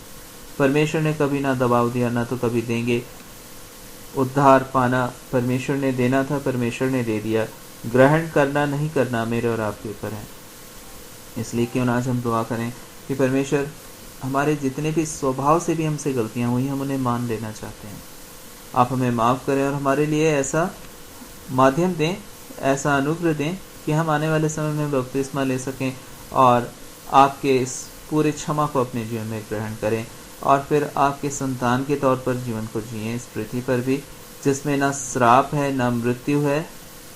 परमेश्वर ने कभी ना दबाव दिया, ना तो कभी देंगे। उद्धार पाना परमेश्वर ने देना था, परमेश्वर ने दे दिया। ग्रहण करना नहीं करना मेरे और आपके ऊपर है। इसलिए क्यों ना आज हम दुआ करें कि परमेश्वर हमारे जितने भी स्वभाव से भी हमसे गलतियां हुई हम उन्हें मान लेना चाहते हैं। आप हमें माफ करें और हमारे लिए ऐसा माध्यम दें, ऐसा अनुग्रह दें कि हम आने वाले समय में बपतिस्मा ले सकें और आपके इस पूरे क्षमा को अपने जीवन में ग्रहण करें, और फिर आपके संतान के तौर पर जीवन को जिएं इस पृथ्वी पर भी, जिसमें ना श्राप है, ना मृत्यु है,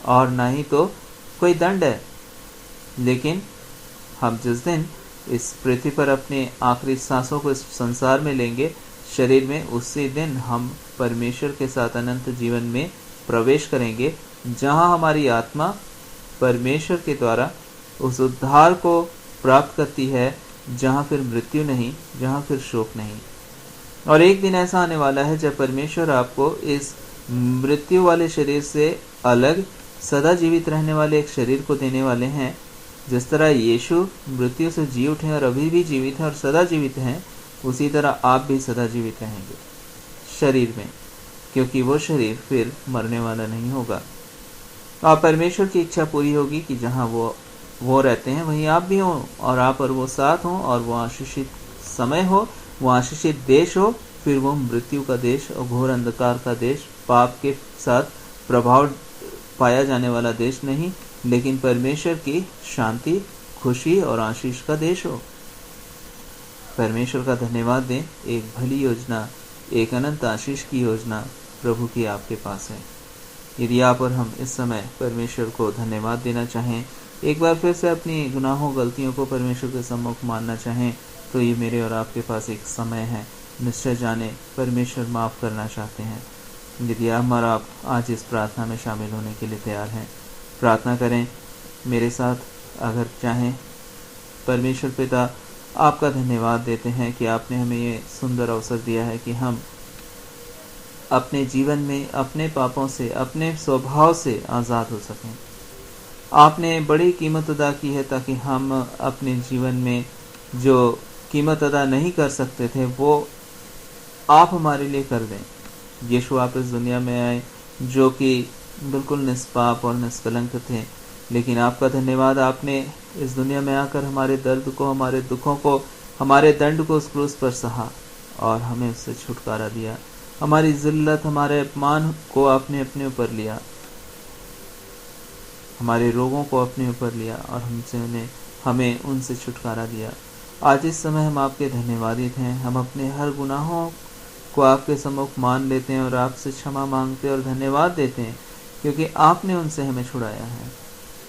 और ना ही तो कोई दंड है। लेकिन हम जिस दिन इस पृथ्वी पर अपने आखिरी सांसों को इस संसार में लेंगे शरीर में, उसी दिन हम परमेश्वर के साथ अनंत जीवन में प्रवेश करेंगे, जहां हमारी आत्मा परमेश्वर के द्वारा उस उद्धार को प्राप्त करती है, जहां फिर मृत्यु नहीं, जहां फिर शोक नहीं। और एक दिन ऐसा आने वाला है जब परमेश्वर आपको इस मृत्यु वाले शरीर से अलग सदा जीवित रहने वाले एक शरीर को देने वाले हैं। जिस तरह यीशु मृत्यु से जी उठे और अभी भी जीवित हैं और सदा जीवित हैं, उसी तरह आप भी सदा जीवित रहेंगे शरीर में, क्योंकि वो शरीर फिर मरने वाला नहीं होगा। आप परमेश्वर की इच्छा पूरी होगी कि जहां वो रहते हैं वहीं आप भी हों, और आप और वो साथ हों, और वो आशीषित समय हो, वो आशीषित देश हो, फिर वो मृत्यु का देश और घोर अंधकार का देश, पाप के साथ प्रभाव पाया जाने वाला देश नहीं, लेकिन परमेश्वर की शांति, खुशी और आशीष का देश हो। परमेश्वर का धन्यवाद दें। एक भली योजना, एक अनंत आशीष की योजना प्रभु की आपके पास है। यदि आप और हम इस समय परमेश्वर को धन्यवाद देना चाहें, एक बार फिर से अपनी गुनाहों, गलतियों को परमेश्वर के सम्मुख मानना चाहें, तो ये मेरे और आपके पास एक समय है। निश्चय जाने परमेश्वर माफ करना चाहते हैं। यदि हम और आप आज इस प्रार्थना में शामिल होने के लिए तैयार हैं, प्रार्थना करें मेरे साथ अगर चाहें। परमेश्वर पिता, आपका धन्यवाद देते हैं कि आपने हमें ये सुंदर अवसर दिया है कि हम अपने जीवन में अपने पापों से, अपने स्वभाव से आज़ाद हो सकें। आपने बड़ी कीमत अदा की है ताकि हम अपने जीवन में जो कीमत अदा नहीं कर सकते थे वो आप हमारे लिए कर दें। यीशु आप इस दुनिया में आए जो कि बिल्कुल निष्पाप और निष्कलंक थे, लेकिन आपका धन्यवाद, आपने इस दुनिया में आकर हमारे दर्द को, हमारे दुखों को, हमारे दंड को उस क्रूस पर सहा और हमें उससे छुटकारा दिया। हमारी जिल्लत, हमारे अपमान को आपने अपने ऊपर लिया, हमारे रोगों को अपने ऊपर लिया और हमसे उन्हें हमें उनसे छुटकारा दिया। आज इस समय हम आपके धन्यवादित हैं। हम अपने हर गुनाहों को आपके सम्मुख मान लेते हैं और आपसे क्षमा मांगते हैं और धन्यवाद देते हैं, क्योंकि आपने उनसे हमें छुड़ाया है।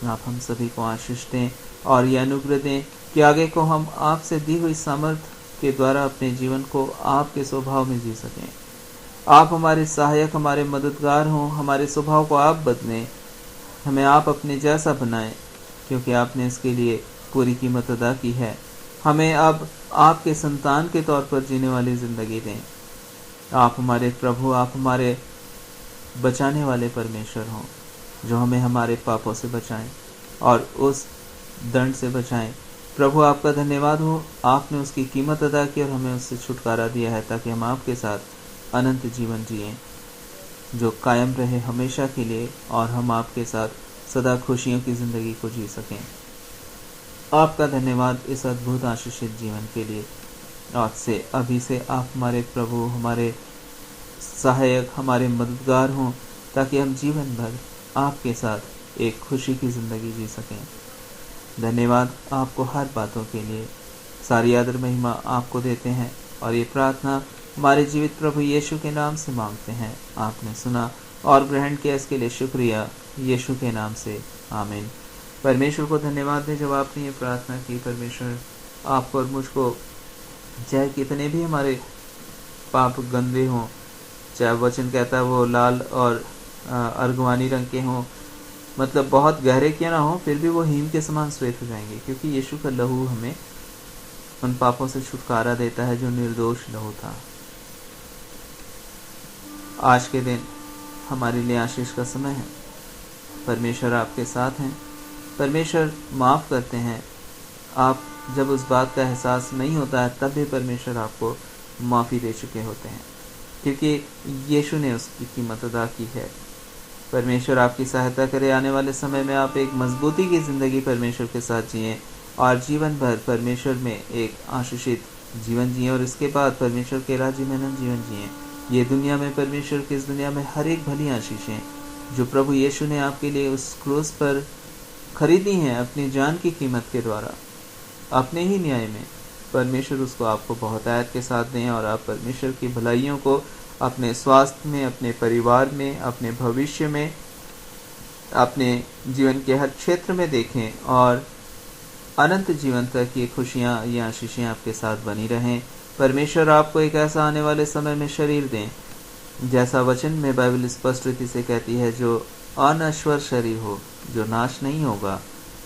आप हम सभी को आशीष दें और ये अनुग्रह दें कि आगे को हम आपसे दी हुई सामर्थ्य के द्वारा अपने जीवन को आपके स्वभाव में जी सकें। आप हमारे सहायक, हमारे मददगार हों। हमारे स्वभाव को आप बदलें, हमें आप अपने जैसा बनाएं, क्योंकि आपने इसके लिए पूरी कीमत अदा की है। हमें अब आपके संतान के तौर पर जीने वाली जिंदगी दें। आप हमारे प्रभु, आप हमारे बचाने वाले परमेश्वर हों, जो हमें हमारे पापों से बचाएं और उस दंड से बचाएं। प्रभु, आपका धन्यवाद हो, आपने उसकी कीमत अदा की और हमें उससे छुटकारा दिया है, ताकि हम आपके साथ अनंत जीवन जिएं, जो कायम रहे हमेशा के लिए, और हम आपके साथ सदा खुशियों की जिंदगी को जी सकें। आपका धन्यवाद इस अद्भुत आशीषित जीवन के लिए। आज से, अभी से आप हमारे प्रभु, हमारे सहायक, हमारे मददगार हों, ताकि हम जीवन भर आपके साथ एक खुशी की जिंदगी जी सकें। धन्यवाद आपको हर बातों के लिए। सारी आदर महिमा आपको देते हैं और ये प्रार्थना हमारे जीवित प्रभु यीशु के नाम से मांगते हैं। आपने सुना और ग्रहण किया, इसके लिए शुक्रिया, यीशु के नाम से, आमीन। परमेश्वर को धन्यवाद दें जब आपने ये प्रार्थना की। परमेश्वर आपको और मुझको, चाहे कितने भी हमारे पाप गंदे हों, चाहे वचन कहता है वो लाल और अर्गवानी रंग के हों, मतलब बहुत गहरे क्यों ना हो, फिर भी वो हिम के समान श्वेत हो जाएंगे, क्योंकि यीशु का लहू हमें उन पापों से छुटकारा देता है जो निर्दोष लहू था। आज के दिन हमारे लिए आशीष का समय है। परमेश्वर आपके साथ हैं। परमेश्वर माफ करते हैं। आप जब उस बात का एहसास नहीं होता है, तब भी परमेश्वर आपको माफ़ी दे चुके होते हैं, क्योंकि यीशु ने उसकी कीमत अदा की है। परमेश्वर आपकी सहायता करे। आने वाले समय में आप एक मजबूती की ज़िंदगी परमेश्वर के साथ जिएं और जीवन भर परमेश्वर में एक आशीषित जीवन जिएं, और इसके बाद परमेश्वर के राज्य में अनंत जीवन जिएं। ये दुनिया में, परमेश्वर की इस दुनिया में हर एक भली आशीषें जो प्रभु यीशु ने आपके लिए उस क्रूस पर खरीदी हैं अपनी जान की कीमत के द्वारा, अपने ही न्याय में, परमेश्वर उसको आपको बहुतायत के साथ दें, और आप परमेश्वर की भलाइयों को अपने स्वास्थ्य में, अपने परिवार में, अपने भविष्य में, अपने जीवन के हर क्षेत्र में देखें, और अनंत जीवन तक ये खुशियाँ, ये आशीषें आपके साथ बनी रहें। परमेश्वर आपको एक ऐसा आने वाले समय में शरीर दें, जैसा वचन में बाइबल स्पष्ट रीति से कहती है, जो अनश्वर शरीर हो, जो नाश नहीं होगा,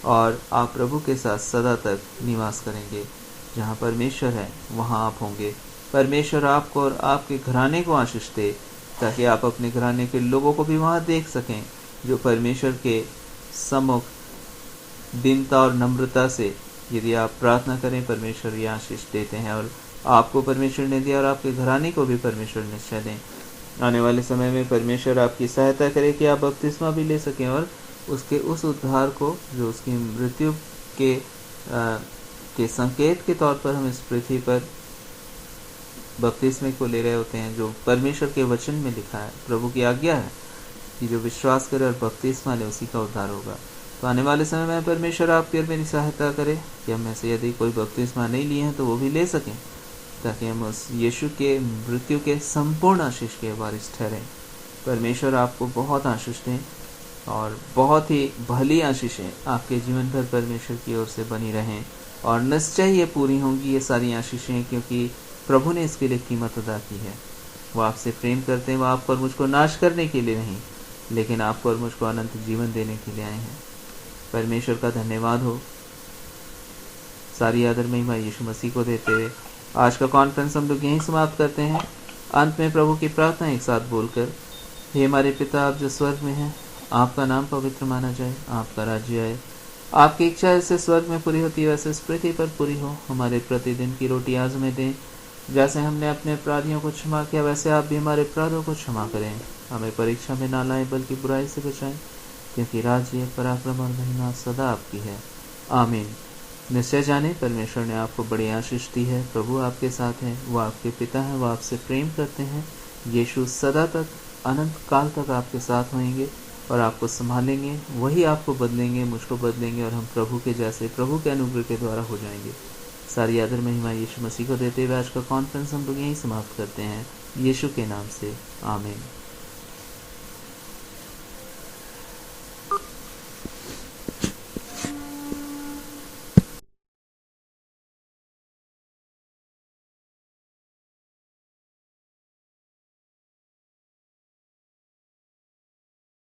और आप प्रभु के साथ सदा तक निवास करेंगे। जहाँ परमेश्वर है वहाँ आप होंगे। परमेश्वर आपको और आपके घराने को आशीष दे, ताकि आप अपने घराने के लोगों को भी वहाँ देख सकें, जो परमेश्वर के सम्मुख दीनता और नम्रता से यदि आप प्रार्थना करें, परमेश्वर ये आशीष देते हैं। और आपको परमेश्वर ने दिया और आपके घराने को भी परमेश्वर निश्चय दें। आने वाले समय में परमेश्वर आपकी सहायता करे कि आप बपतिस्मा भी ले सकें, और उसके उस उद्धार को, जो उसकी मृत्यु के संकेत के तौर पर हम इस पृथ्वी पर बपतिस्मे को ले रहे होते हैं, जो परमेश्वर के वचन में लिखा है, प्रभु की आज्ञा है कि जो विश्वास करे और बपतिस्मा ले, उसी का उद्धार होगा। तो आने वाले समय में परमेश्वर आपकी और मेरी सहायता करे कि हम में से यदि कोई बपतिस्मा नहीं लिए हैं तो वो भी ले सकें, ताकि हम उस यीशु के मृत्यु के संपूर्ण आशीष के वारिस ठहरें। परमेश्वर आपको बहुत आशीष दें, और बहुत ही भली आशीषें आपके जीवन भर परमेश्वर की ओर से बनी रहें, और निश्चय ये पूरी होंगी ये सारी आशीषें, क्योंकि प्रभु ने इसके लिए कीमत अदा की है। वो आपसे प्रेम करते हैं। वो आपको और मुझको नाश करने के लिए नहीं, लेकिन आपको और मुझको अनंत जीवन देने के लिए आए हैं। परमेश्वर का धन्यवाद हो। सारी आदर महिमा यीशु मसीह को देते हुए आज का कॉन्फ्रेंस हम लोग यहीं समाप्त करते हैं। अंत में प्रभु की प्रार्थना एक साथ बोलकर, हे हमारे पिता, आप जो स्वर्ग में हैं, आपका नाम पवित्र माना जाए, आपका राज्य आए, आपकी इच्छा जैसे स्वर्ग में पूरी होती है वैसे इस पृथ्वी पर पूरी हो। हमारे प्रतिदिन की रोटी आज हमें दें, जैसे हमने अपने अपराधियों को क्षमा किया वैसे आप भी हमारे अपराधों को क्षमा करें। हमें परीक्षा में ना लाएं, बल्कि बुराई से बचाएं, क्योंकि राज्य, पराक्रम और महिमा सदा आपकी है, आमीन। निश्चय जाने परमेश्वर ने आपको बड़ी आशीष दी है। प्रभु आपके साथ हैं, वो आपके पिता हैं, वो आपसे प्रेम करते हैं। यीशु सदा तक, अनंत काल तक आपके साथ होंगे। और आपको संभालेंगे, वही आपको बदलेंगे, मुझको बदलेंगे और हम प्रभु के जैसे, प्रभु के अनुग्रह के द्वारा हो जाएंगे। सारी आदर महिमा यीशु मसीह को देते हुए आज का कॉन्फ्रेंस हम लोग यहीं समाप्त करते हैं, यीशु के नाम से, आमीन।